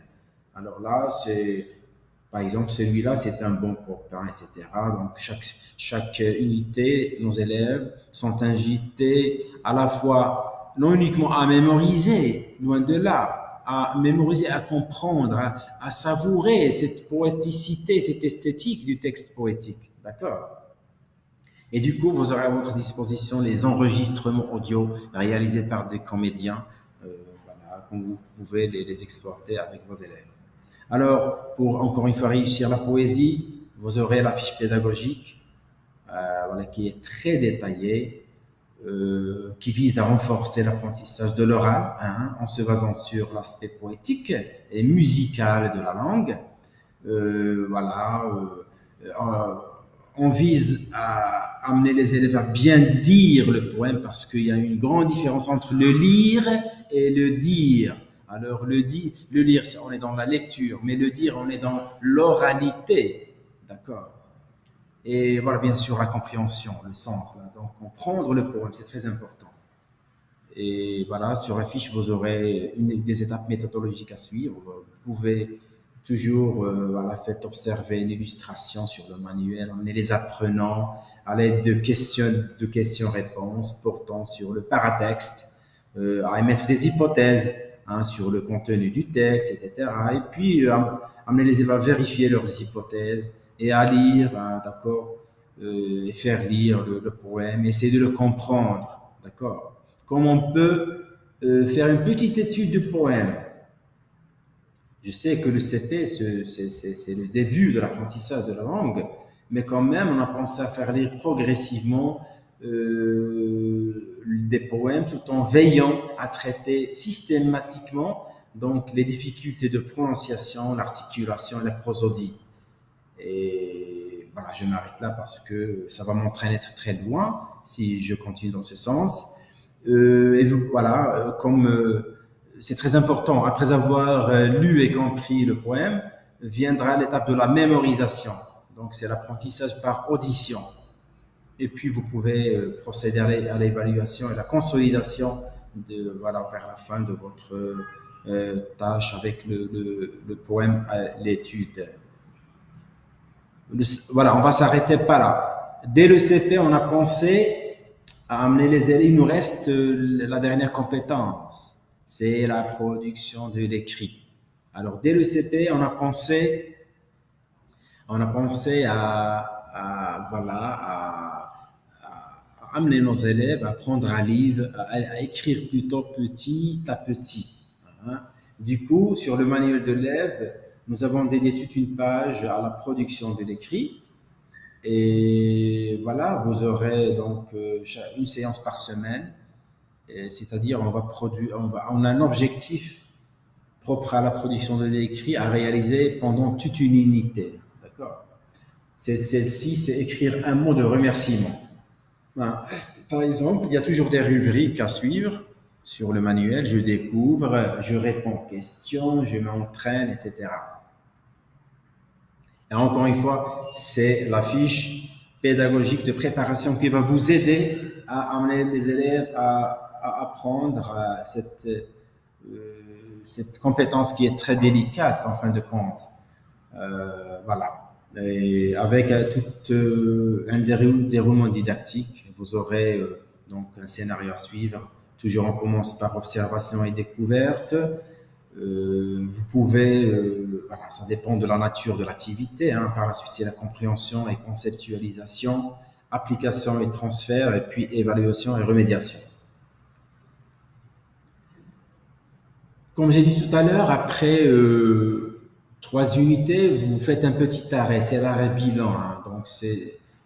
Alors là, c'est, par exemple, celui-là, c'est un bon copain, etc. Donc, chaque unité, nos élèves sont invités à la fois, non uniquement à mémoriser, loin de là, à mémoriser, à comprendre, à savourer cette poéticité, cette esthétique du texte poétique. D'accord? Et du coup, vous aurez à votre disposition les enregistrements audio réalisés par des comédiens, euh, voilà, comme vous pouvez les exploiter avec vos élèves. Alors, pour encore une fois réussir la poésie, vous aurez la fiche pédagogique voilà, qui est très détaillée, qui vise à renforcer l'apprentissage de l'oral en se basant sur l'aspect poétique et musical de la langue. Voilà, on vise à amener les élèves à bien dire le poème parce qu'il y a une grande différence entre le lire et le dire. Alors le lire, on est dans la lecture, mais le dire, on est dans l'oralité, d'accord. Et voilà, bien sûr, la compréhension, le sens. Là. Donc comprendre le poème, c'est très important. Et voilà, sur la fiche, vous aurez des étapes méthodologiques à suivre. Vous pouvez toujours, voilà, faites observer une illustration sur le manuel en les apprenant à l'aide de questions-réponses portant sur le paratexte, à émettre des hypothèses sur le contenu du texte, etc. Et puis, amener les élèves à vérifier leurs hypothèses et à lire, d'accord, et faire lire le poème, essayer de le comprendre, d'accord. Comme on peut faire une petite étude de poème. Je sais que le CP, c'est le début de l'apprentissage de la langue, mais quand même, on a pensé à faire lire progressivement des poèmes tout en veillant à traiter systématiquement donc, les difficultés de prononciation, l'articulation et la prosodie. Et voilà, je m'arrête là parce que ça va m'entraîner très très loin si je continue dans ce sens. Et voilà, comme c'est très important, après avoir lu et compris le poème, viendra l'étape de la mémorisation. Donc, c'est l'apprentissage par audition. Et puis, vous pouvez procéder à l'évaluation et la consolidation voilà, vers la fin de votre tâche avec le poème à l'étude. Voilà, on va s'arrêter pas là. Dès le CP, on a pensé à amener les élèves. Il nous reste la dernière compétence, c'est la production de l'écrit. Alors, dès le CP, on a pensé voilà, à amener nos élèves à apprendre à lire, à écrire plutôt petit à petit. Hein. Du coup, sur le manuel de l'élève, nous avons dédié toute une page à la production de l'écrit. Et voilà, vous aurez donc une séance par semaine, c'est-à-dire on a un objectif propre à la production de l'écrit à réaliser pendant toute une unité. D'accord. Celle-ci, c'est écrire un mot de remerciement. Voilà. Par exemple, il y a toujours des rubriques à suivre sur le manuel. Je découvre, je réponds aux questions, je m'entraîne, etc. Et encore une fois, c'est la fiche pédagogique de préparation qui va vous aider à amener les élèves à apprendre cette compétence qui est très délicate en fin de compte. Voilà. Et avec tout un déroulement didactique, vous aurez donc un scénario à suivre. Toujours, on commence par observation et découverte. Vous pouvez, voilà, ça dépend de la nature de l'activité. Par la suite, c'est la compréhension et conceptualisation, application et transfert, et puis évaluation et remédiation. Comme j'ai dit tout à l'heure, après 3 unités, vous faites un petit arrêt, c'est l'arrêt bilan. Donc,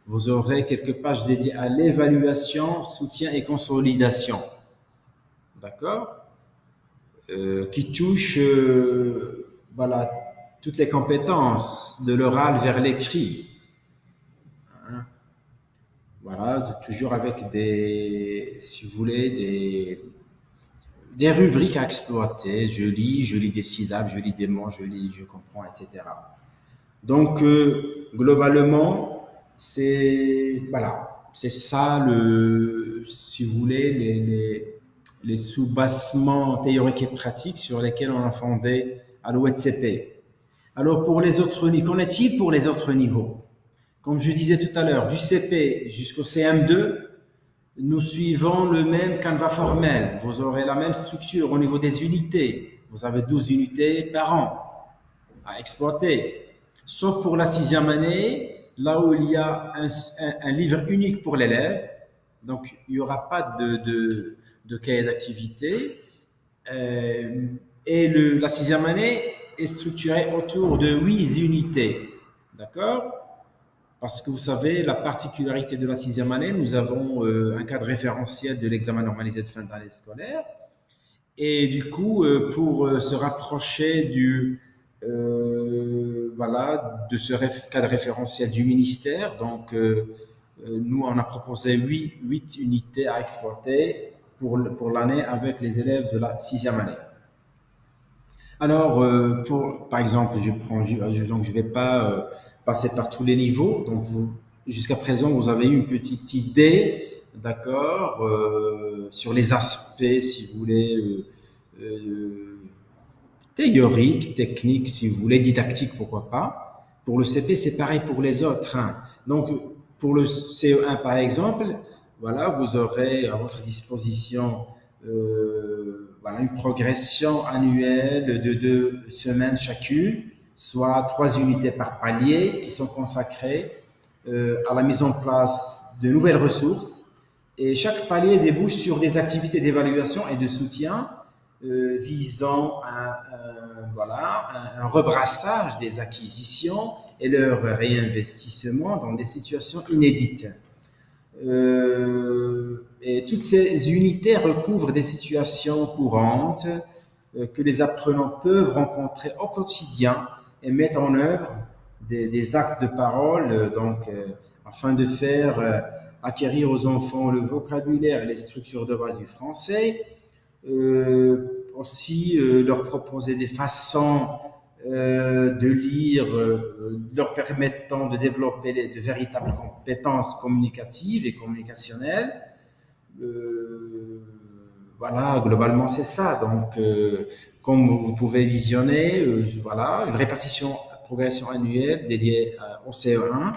vous aurez quelques pages dédiées à l'évaluation, soutien et consolidation. D'accord. Qui touche voilà, toutes les compétences de l'oral vers l'écrit. Hein. Voilà, toujours avec si vous voulez, des rubriques à exploiter. Je lis des syllabes, je lis des mots, je comprends, etc. Donc, globalement, C'est voilà, c'est ça le, si vous voulez, les sous-bassements théoriques et pratiques sur lesquels on a fondé Alouette CP. Alors pour les autres niveaux, qu'en est-il pour les autres niveaux? Comme je disais tout à l'heure, du CP jusqu'au CM2, nous suivons le même canevas formel. Vous aurez la même structure au niveau des unités. Vous avez 12 unités par an à exploiter. Sauf pour la sixième année, là où il y a un livre unique pour l'élève. Donc, il n'y aura pas de cahier d'activité. Euh, et la sixième année est structurée autour de 8 unités. D'accord? Parce que vous savez, la particularité de la sixième année, nous avons un cadre référentiel de l'examen normalisé de fin d'année scolaire. Et du coup, pour se rapprocher voilà, de ce cadre référentiel du ministère, donc nous, on a proposé 8 unités à exploiter pour l'année avec les élèves de la sixième année. Alors, par exemple, donc je vais pas passer par tous les niveaux. Donc, jusqu'à présent, vous avez eu une petite idée, d'accord, sur les aspects, si vous voulez, théoriques, techniques, si vous voulez, didactiques, pourquoi pas. Pour le CP, c'est pareil pour les autres, hein. Donc, pour le CE1, par exemple, voilà, vous aurez à votre disposition voilà, une progression annuelle de 2 semaines chacune, soit 3 unités par palier qui sont consacrées à la mise en place de nouvelles ressources. Et chaque palier débouche sur des activités d'évaluation et de soutien visant voilà, un rebrassage des acquisitions et leur réinvestissement dans des situations inédites. Et toutes ces unités recouvrent des situations courantes que les apprenants peuvent rencontrer au quotidien et mettent en œuvre des actes de parole afin de faire acquérir aux enfants le vocabulaire et les structures de base du français, aussi leur proposer des façons de lire, leur permettant de développer de véritables compétences communicatives et communicationnelles. Voilà, globalement c'est ça. Donc, comme vous pouvez visionner, voilà, une répartition progression annuelle dédiée au CE1.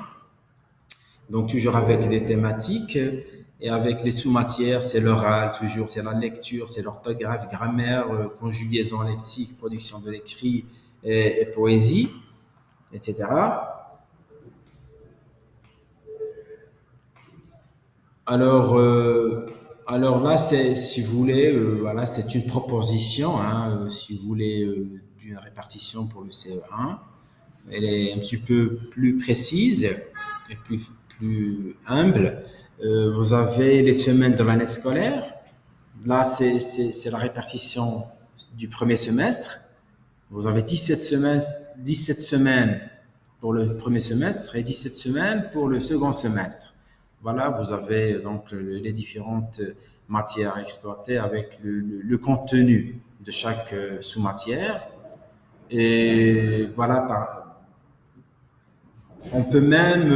Donc toujours avec des thématiques et avec les sous-matières, c'est l'oral toujours, c'est la lecture, c'est l'orthographe, grammaire, conjugaison lexique, production de l'écrit et poésie, etc. Alors, alors là, si vous voulez, voilà, c'est une proposition, hein, si vous voulez, d'une répartition pour le CE1. Elle est un petit peu plus précise et plus humble. Vous avez les semaines de l'année scolaire. Là, c'est la répartition du premier semestre. Vous avez 17 semaines pour le premier semestre et 17 semaines pour le second semestre. Voilà, vous avez donc les différentes matières à exploiter avec le contenu de chaque sous-matière. Et voilà, on peut même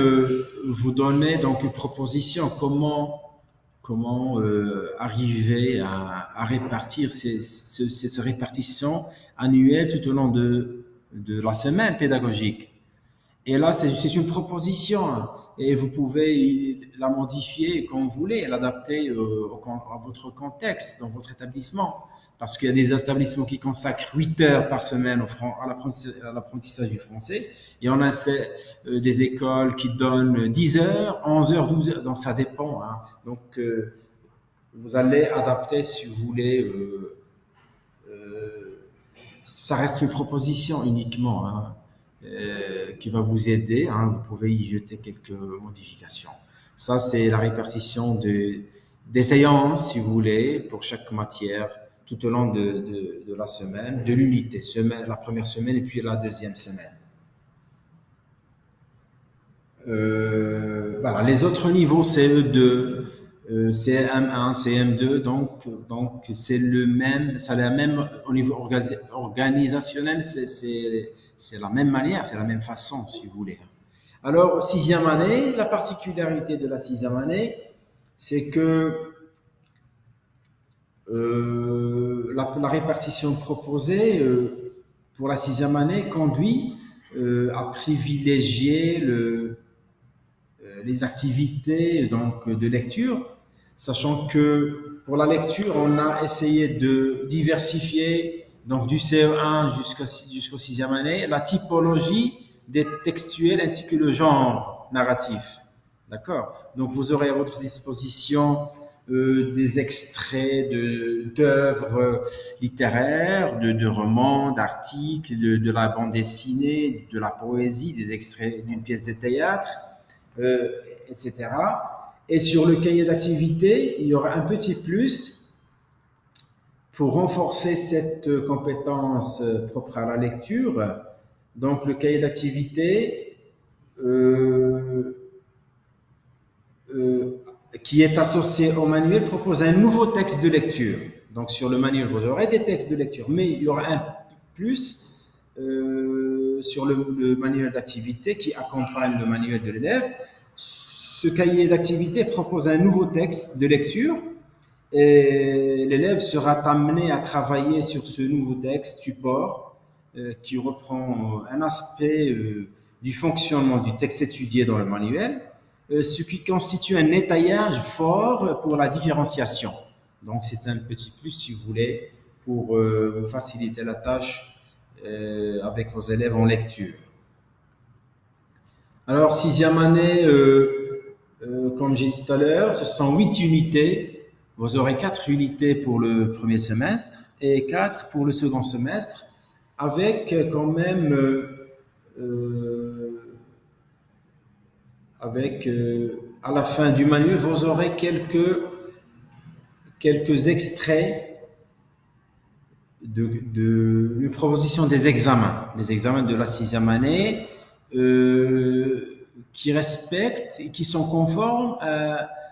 vous donner donc une proposition comment arriver à répartir cette répartition annuelle tout au long de la semaine pédagogique. Et là, c'est une proposition, hein, et vous pouvez la modifier comme vous voulez, l'adapter à votre contexte, dans votre établissement. Parce qu'il y a des établissements qui consacrent 8 heures par semaine à l'apprentissage du français, et on a des écoles qui donnent 10 heures, 11 heures, 12 heures, donc ça dépend, hein. Donc, vous allez adapter si vous voulez. Ça reste une proposition uniquement, hein, qui va vous aider, hein. Vous pouvez y jeter quelques modifications. Ça, c'est la répartition des séances, si vous voulez, pour chaque matière tout au long de la semaine, de l'unité, la première semaine et puis la deuxième semaine. Voilà, les autres niveaux CE2, CM1, CM2, donc c'est le même, c'est la même au niveau organisationnel, c'est la même manière, c'est la même façon, si vous voulez. Alors, sixième année, la particularité de la sixième année, c'est que la répartition proposée pour la sixième année conduit à privilégier les activités donc, de lecture, sachant que pour la lecture, on a essayé de diversifier donc du CE1 jusqu'au sixième année la typologie des textuels ainsi que le genre narratif. D'accord. Donc vous aurez à votre disposition des extraits d'œuvres littéraires, de romans, d'articles, de la bande dessinée, de la poésie, des extraits d'une pièce de théâtre, euh, etc. Et sur le cahier d'activité, il y aura un petit plus pour renforcer cette compétence propre à la lecture. Donc le cahier d'activité euh, qui est associé au manuel propose un nouveau texte de lecture. Donc sur le manuel, vous aurez des textes de lecture, mais il y aura un plus sur le manuel d'activité qui accompagne le manuel de l'élève. Ce cahier d'activité propose un nouveau texte de lecture et l'élève sera amené à travailler sur ce nouveau texte support qui reprend un aspect du fonctionnement du texte étudié dans le manuel, ce qui constitue un étayage fort pour la différenciation. Donc c'est un petit plus, si vous voulez, pour vous faciliter la tâche avec vos élèves en lecture. Alors, sixième année, comme j'ai dit tout à l'heure, ce sont 8 unités. Vous aurez 4 unités pour le premier semestre et 4 pour le second semestre, avec quand même, à la fin du manuel, vous aurez quelques extraits une proposition des examens de la sixième année qui respectent et qui sont conformes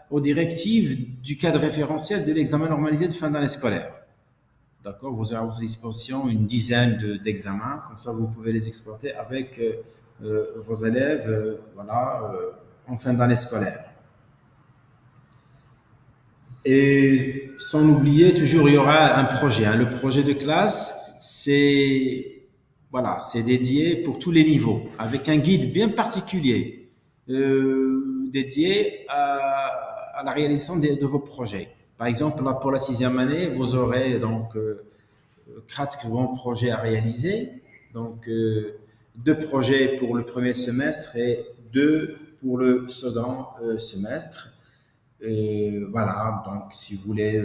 aux directives du cadre référentiel de l'examen normalisé de fin d'année scolaire. D'accord. Vous aurez à votre disposition une dizaine d'examens, comme ça vous pouvez les exploiter avec vos élèves en fin d'année scolaire. Et sans oublier, toujours il y aura un projet. Le projet de classe, c'est dédié pour tous les niveaux, avec un guide bien particulier dédié à la réalisation de vos projets. Par exemple, là, pour la sixième année, vous aurez donc 4 grands projets à réaliser. Donc 2 projets pour le premier semestre et 2 pour le second semestre. Voilà, donc si vous voulez,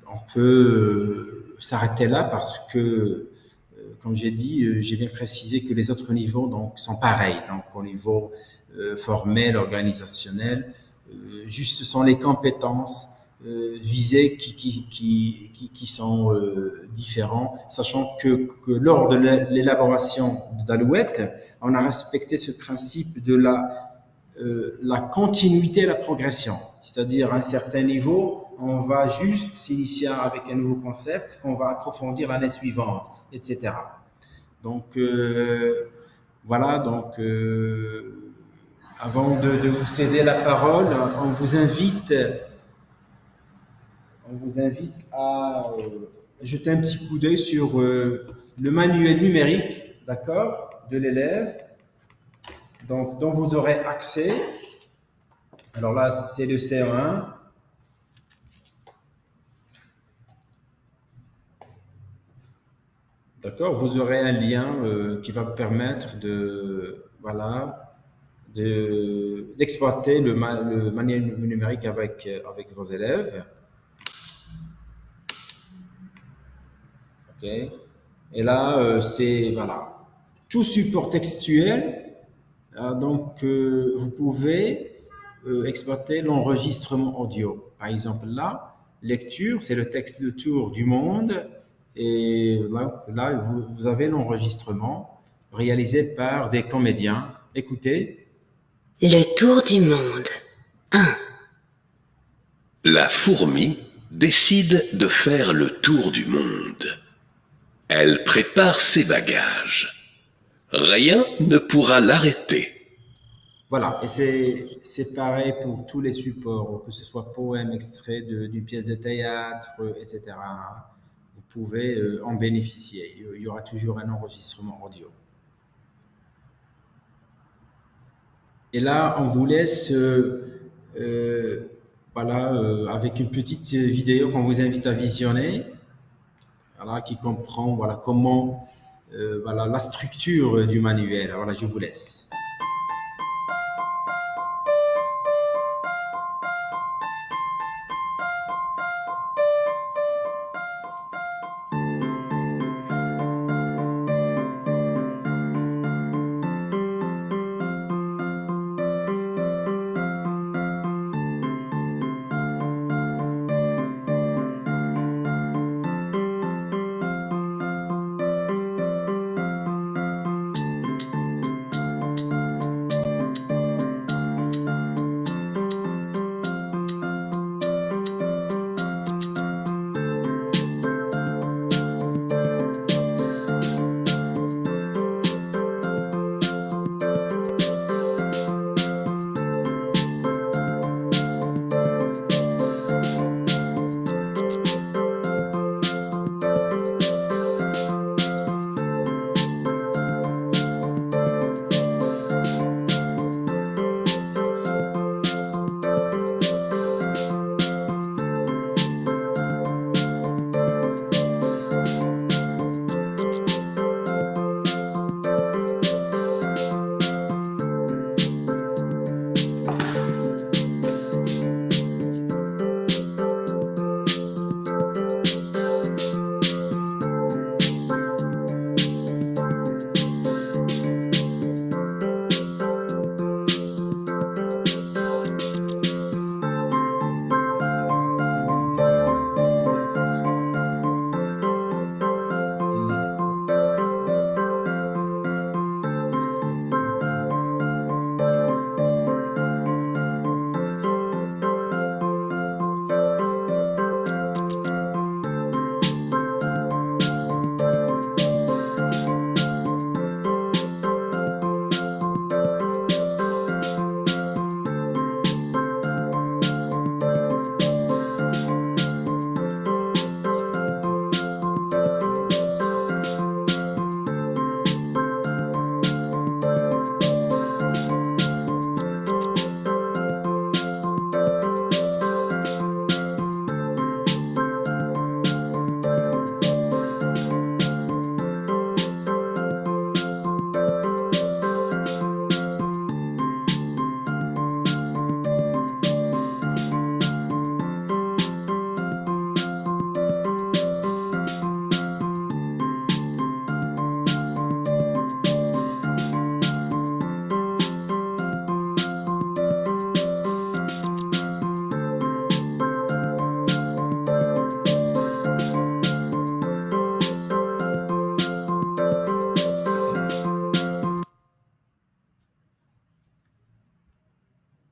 on peut s'arrêter là parce que, comme j'ai dit, j'ai bien précisé que les autres niveaux donc, sont pareils. Donc au niveau formel, organisationnel, juste ce sont les compétences visées qui sont différents, sachant que lors de l'élaboration d'Alouette, on a respecté ce principe de la continuité et la progression. C'est-à-dire, à un certain niveau, on va juste s'initier avec un nouveau concept qu'on va approfondir l'année suivante, etc. Donc, voilà, donc, avant de vous céder la parole, on vous invite à jeter un petit coup d'œil sur le manuel numérique, d'accord, de l'élève, donc, dont vous aurez accès. Alors là, c'est le CE1. D'accord, vous aurez un lien qui va vous permettre d'exploiter le manuel numérique avec vos élèves. Ok. Et là, c'est tout support textuel. Donc, vous pouvez exploiter l'enregistrement audio. Par exemple, là, lecture, c'est le texte Le Tour du monde. Et là vous avez l'enregistrement réalisé par des comédiens. Écoutez. Le Tour du monde. 1. La fourmi décide de faire le tour du monde. Elle prépare ses bagages. Rien ne pourra l'arrêter. Voilà, et c'est pareil pour tous les supports, que ce soit poème, extrait d'une pièce de théâtre, etc. Vous pouvez en bénéficier. Il y aura toujours un enregistrement audio. Et là, on vous laisse euh, voilà, avec une petite vidéo qu'on vous invite à visionner, voilà, qui comprend voilà, comment voilà, la structure du manuel. Voilà, je vous laisse.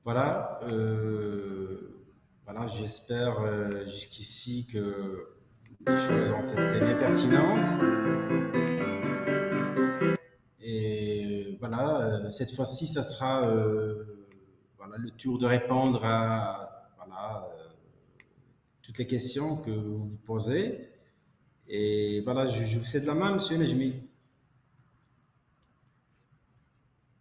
Voilà, voilà, j'espère jusqu'ici que les choses ont été bien pertinentes. Et voilà, cette fois-ci, ça sera voilà, le tour de répondre à voilà, toutes les questions que vous vous posez. Et voilà, je vous cède la main, monsieur Nejmi.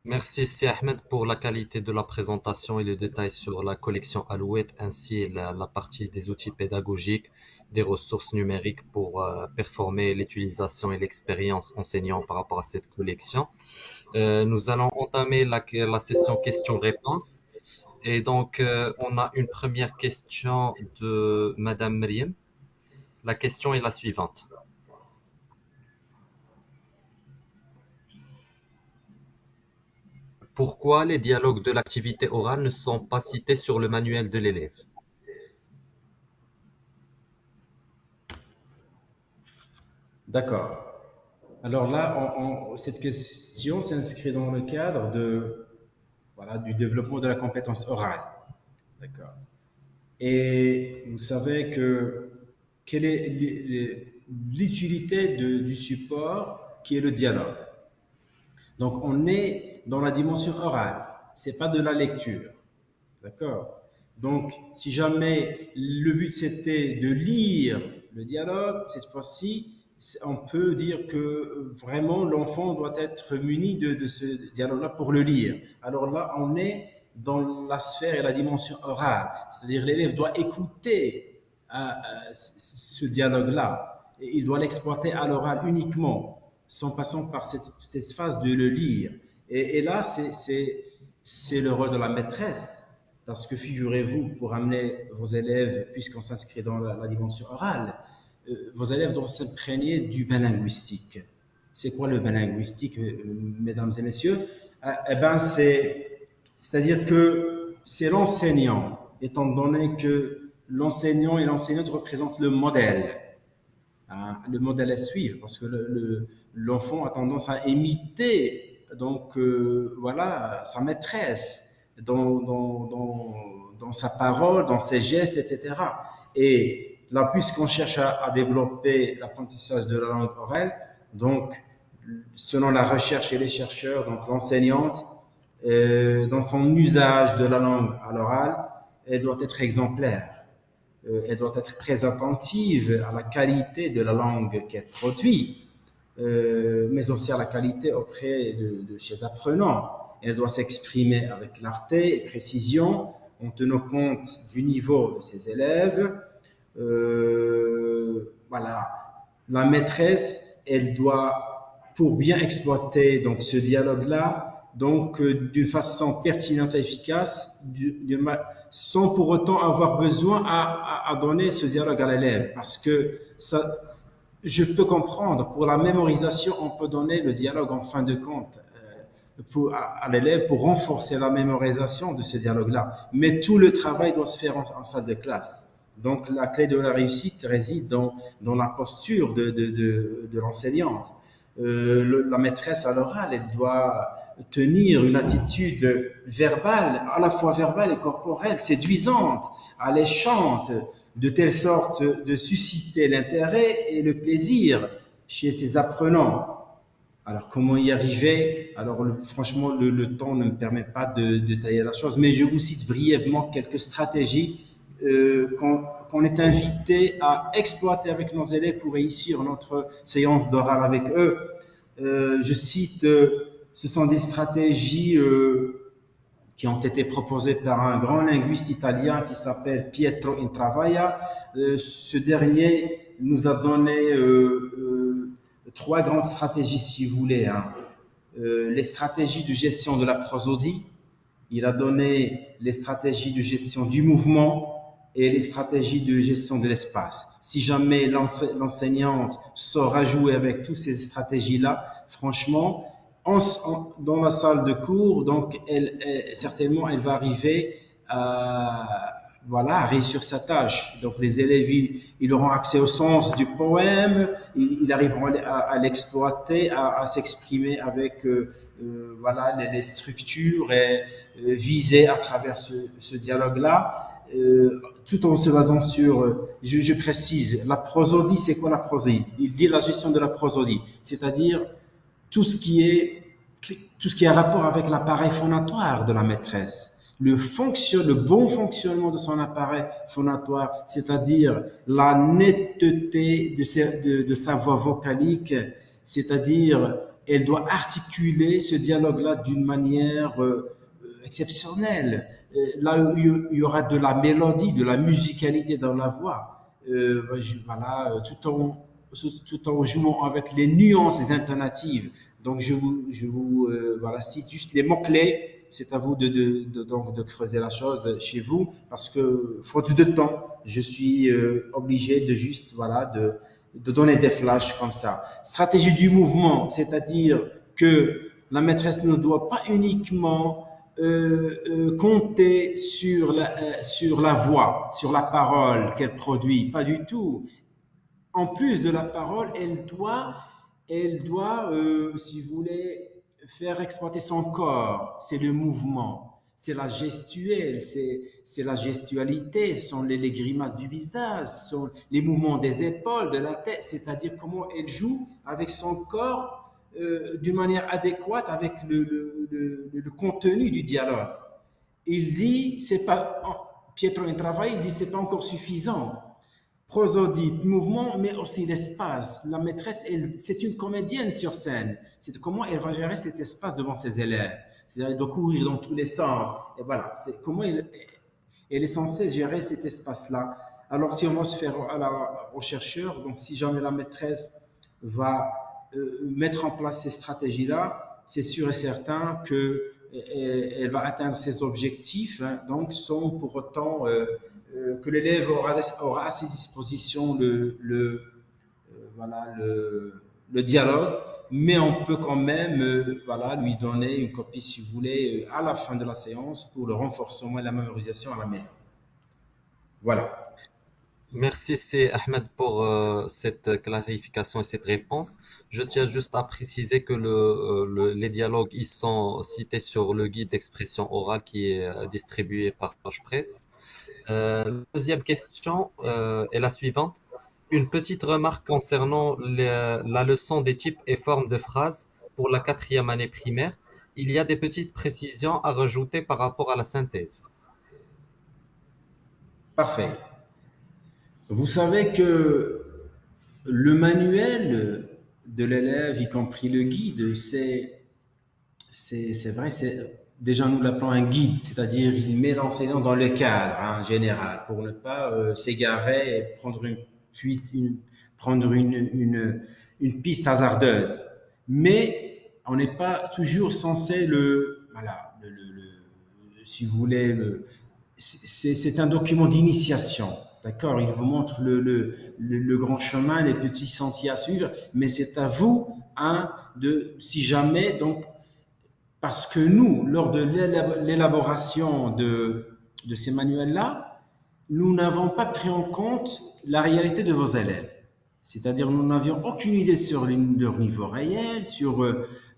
Merci, Si Ahmed, pour la qualité de la présentation et les détails sur la collection Alouette, ainsi la partie des outils pédagogiques, des ressources numériques pour performer l'utilisation et l'expérience enseignant par rapport à cette collection. Nous allons entamer la session questions-réponses. Et donc, on a une première question de Madame Mriem. La question est la suivante. Pourquoi les dialogues de l'activité orale ne sont pas cités sur le manuel de l'élève? D'accord. Alors là, cette question s'inscrit dans le cadre de, voilà, du développement de la compétence orale. D'accord. Et vous savez que quelle est l'utilité du support qui est le dialogue. Donc, on est dans la dimension orale. C'est pas de la lecture. D'accord? Donc, si jamais le but c'était de lire le dialogue, cette fois-ci, on peut dire que vraiment l'enfant doit être muni de ce dialogue-là pour le lire. Alors là, on est dans la sphère et la dimension orale, c'est-à-dire l'élève doit écouter ce dialogue-là et il doit l'exploiter à l'oral uniquement, sans passant par cette phase de le lire. Et là, c'est le rôle de la maîtresse. Parce que figurez-vous, pour amener vos élèves, puisqu'on s'inscrit dans la dimension orale, vos élèves doivent s'imprégner du bain linguistique. C'est quoi le bain linguistique, mesdames et messieurs? Eh ben, c'est-à-dire que c'est l'enseignant, étant donné que l'enseignant et l'enseignante représentent le modèle. Hein, le modèle à suivre, parce que l'enfant a tendance à imiter donc voilà sa maîtresse dans sa parole, dans ses gestes, etc. Et là, puisqu'on cherche à développer l'apprentissage de la langue orale, donc selon la recherche et les chercheurs, donc l'enseignante, dans son usage de la langue à l'oral, elle doit être exemplaire. Elle doit être très attentive à la qualité de la langue qu'elle produit, mais aussi à la qualité auprès de ses apprenants. Elle doit s'exprimer avec clarté et précision en tenant compte du niveau de ses élèves. Voilà. La maîtresse, elle doit, pour bien exploiter donc ce dialogue-là, donc d'une façon pertinente et efficace, sans pour autant avoir besoin à donner ce dialogue à l'élève, parce que ça, je peux comprendre, pour la mémorisation, on peut donner le dialogue en fin de compte à l'élève pour renforcer la mémorisation de ce dialogue-là. Mais tout le travail doit se faire en salle de classe. Donc la clé de la réussite réside dans la posture de l'enseignante. La maîtresse à l'oral, elle doit tenir une attitude verbale, à la fois verbale et corporelle, séduisante, alléchante, de telle sorte de susciter l'intérêt et le plaisir chez ses apprenants. Alors, comment y arriver? Alors, franchement, le temps ne me permet pas de détailler la chose, mais je vous cite brièvement quelques stratégies qu'on est invité à exploiter avec nos élèves pour réussir notre séance d'oral avec eux. Je cite, ce sont des stratégies qui ont été proposées par un grand linguiste italien qui s'appelle Pietro Intravaya. Ce dernier nous a donné trois grandes stratégies, si vous voulez. Hein. Les stratégies de gestion de la prosodie, il a donné les stratégies de gestion du mouvement et les stratégies de gestion de l'espace. Si jamais l'enseignante saura jouer avec toutes ces stratégies-là, franchement, dans la salle de cours, donc certainement, elle va arriver à réussir sa tâche. Donc les élèves, ils auront accès au sens du poème, ils arriveront à l'exploiter, à s'exprimer avec les structures visées à travers ce dialogue-là, tout en se basant sur, je précise, la prosodie, c'est quoi la prosodie? Il dit la gestion de la prosodie, c'est-à-dire tout ce qui est en rapport avec l'appareil phonatoire de la maîtresse. Le bon fonctionnement de son appareil phonatoire, c'est-à-dire la netteté de sa voix vocalique, c'est-à-dire elle doit articuler ce dialogue-là d'une manière exceptionnelle. Là où il y aura de la mélodie, de la musicalité dans la voix, tout en jouant avec les nuances intonatives. Donc je vous cite juste les mots-clés. C'est à vous de creuser la chose chez vous, parce que faute de temps, je suis obligé de juste de donner des flashs comme ça. Stratégie du mouvement, c'est-à-dire que la maîtresse ne doit pas uniquement compter sur la voix, sur la parole qu'elle produit, pas du tout. En plus de la parole, elle doit, si vous voulez, faire exploiter son corps. C'est le mouvement, c'est la gestuelle, c'est la gestualité, ce sont les grimaces du visage, ce sont les mouvements des épaules, de la tête, c'est-à-dire comment elle joue avec son corps d'une manière adéquate avec le contenu du dialogue. Il dit, c'est pas, Pietro Intravaille, il dit, c'est pas encore suffisant. Prosodie, mouvement, mais aussi l'espace. La maîtresse, c'est une comédienne sur scène. C'est comment elle va gérer cet espace devant ses élèves. C'est-à-dire, elle doit courir dans tous les sens. Et voilà, c'est comment elle est censée gérer cet espace-là. Alors, si on va se faire au chercheur, donc si jamais la maîtresse va mettre en place ces stratégies-là, c'est sûr et certain que elle va atteindre ses objectifs, hein, donc sans pour autant que l'élève aura à ses dispositions voilà, le dialogue, mais on peut quand même voilà, lui donner une copie, si vous voulez, à la fin de la séance pour le renforcement et la mémorisation à la maison. Voilà. Merci, c'est Ahmed pour cette clarification et cette réponse. Je tiens juste à préciser que les dialogues ils sont cités sur le guide d'expression orale qui est distribué par Presse. La deuxième question est la suivante. Une petite remarque concernant la leçon des types et formes de phrases pour la quatrième année primaire. Il y a des petites précisions à rajouter par rapport à la synthèse. Parfait. Vous savez que le manuel de l'élève, y compris le guide, c'est vrai, déjà nous l'appelons un guide, c'est-à-dire il met l'enseignant dans le cadre hein, général pour ne pas s'égarer et prendre une fuite, prendre une piste hasardeuse. Mais on n'est pas toujours censé voilà, si vous voulez, c'est un document d'initiation. D'accord. Il vous montre le grand chemin, les petits sentiers à suivre, mais c'est à vous, hein, si jamais, donc, parce que nous, lors de l'élaboration de ces manuels-là, nous n'avons pas pris en compte la réalité de vos élèves. C'est-à-dire, nous n'avions aucune idée sur leur niveau réel, sur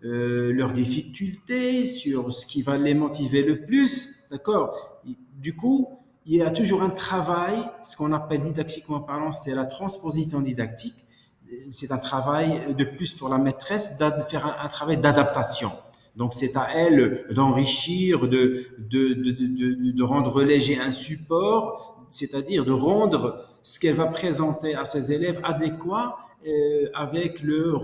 leurs difficultés, sur ce qui va les motiver le plus. D'accord. Du coup, il y a toujours un travail, ce qu'on appelle didactiquement parlant, c'est la transposition didactique. C'est un travail de plus pour la maîtresse de faire un travail d'adaptation. Donc, c'est à elle d'enrichir, de rendre léger un support, c'est-à-dire de rendre ce qu'elle va présenter à ses élèves adéquat avec leur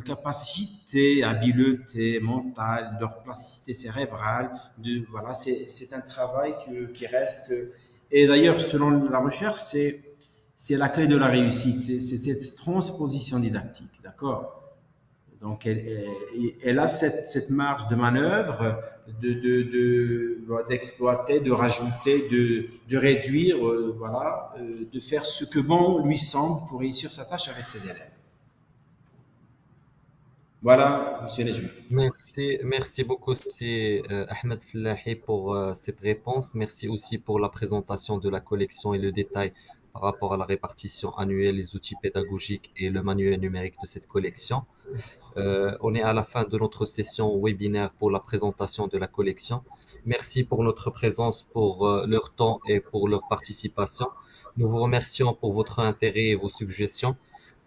capacité, habileté mentale, leur plasticité cérébrale. Voilà, c'est un travail qui reste. Et d'ailleurs, selon la recherche, c'est la clé de la réussite, c'est cette transposition didactique, d'accord. Donc, elle a cette marge de manœuvre d'exploiter, de rajouter, de réduire, voilà, de faire ce que bon lui semble pour réussir sa tâche avec ses élèves. Voilà, monsieur Nejmi. Merci beaucoup, c'est Ahmed Flahi pour cette réponse. Merci aussi pour la présentation de la collection et le détail par rapport à la répartition annuelle, les outils pédagogiques et le manuel numérique de cette collection. On est à la fin de notre session webinaire pour la présentation de la collection. Merci pour notre présence, pour leur temps et pour leur participation. Nous vous remercions pour votre intérêt et vos suggestions.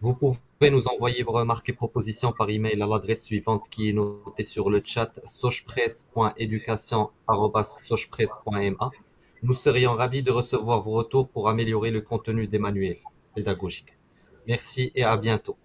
Vous pouvez nous envoyer vos remarques et propositions par email à l'adresse suivante qui est notée sur le chat sojpresse.education@sojpresse.ma. Nous serions ravis de recevoir vos retours pour améliorer le contenu des manuels pédagogiques. Merci et à bientôt.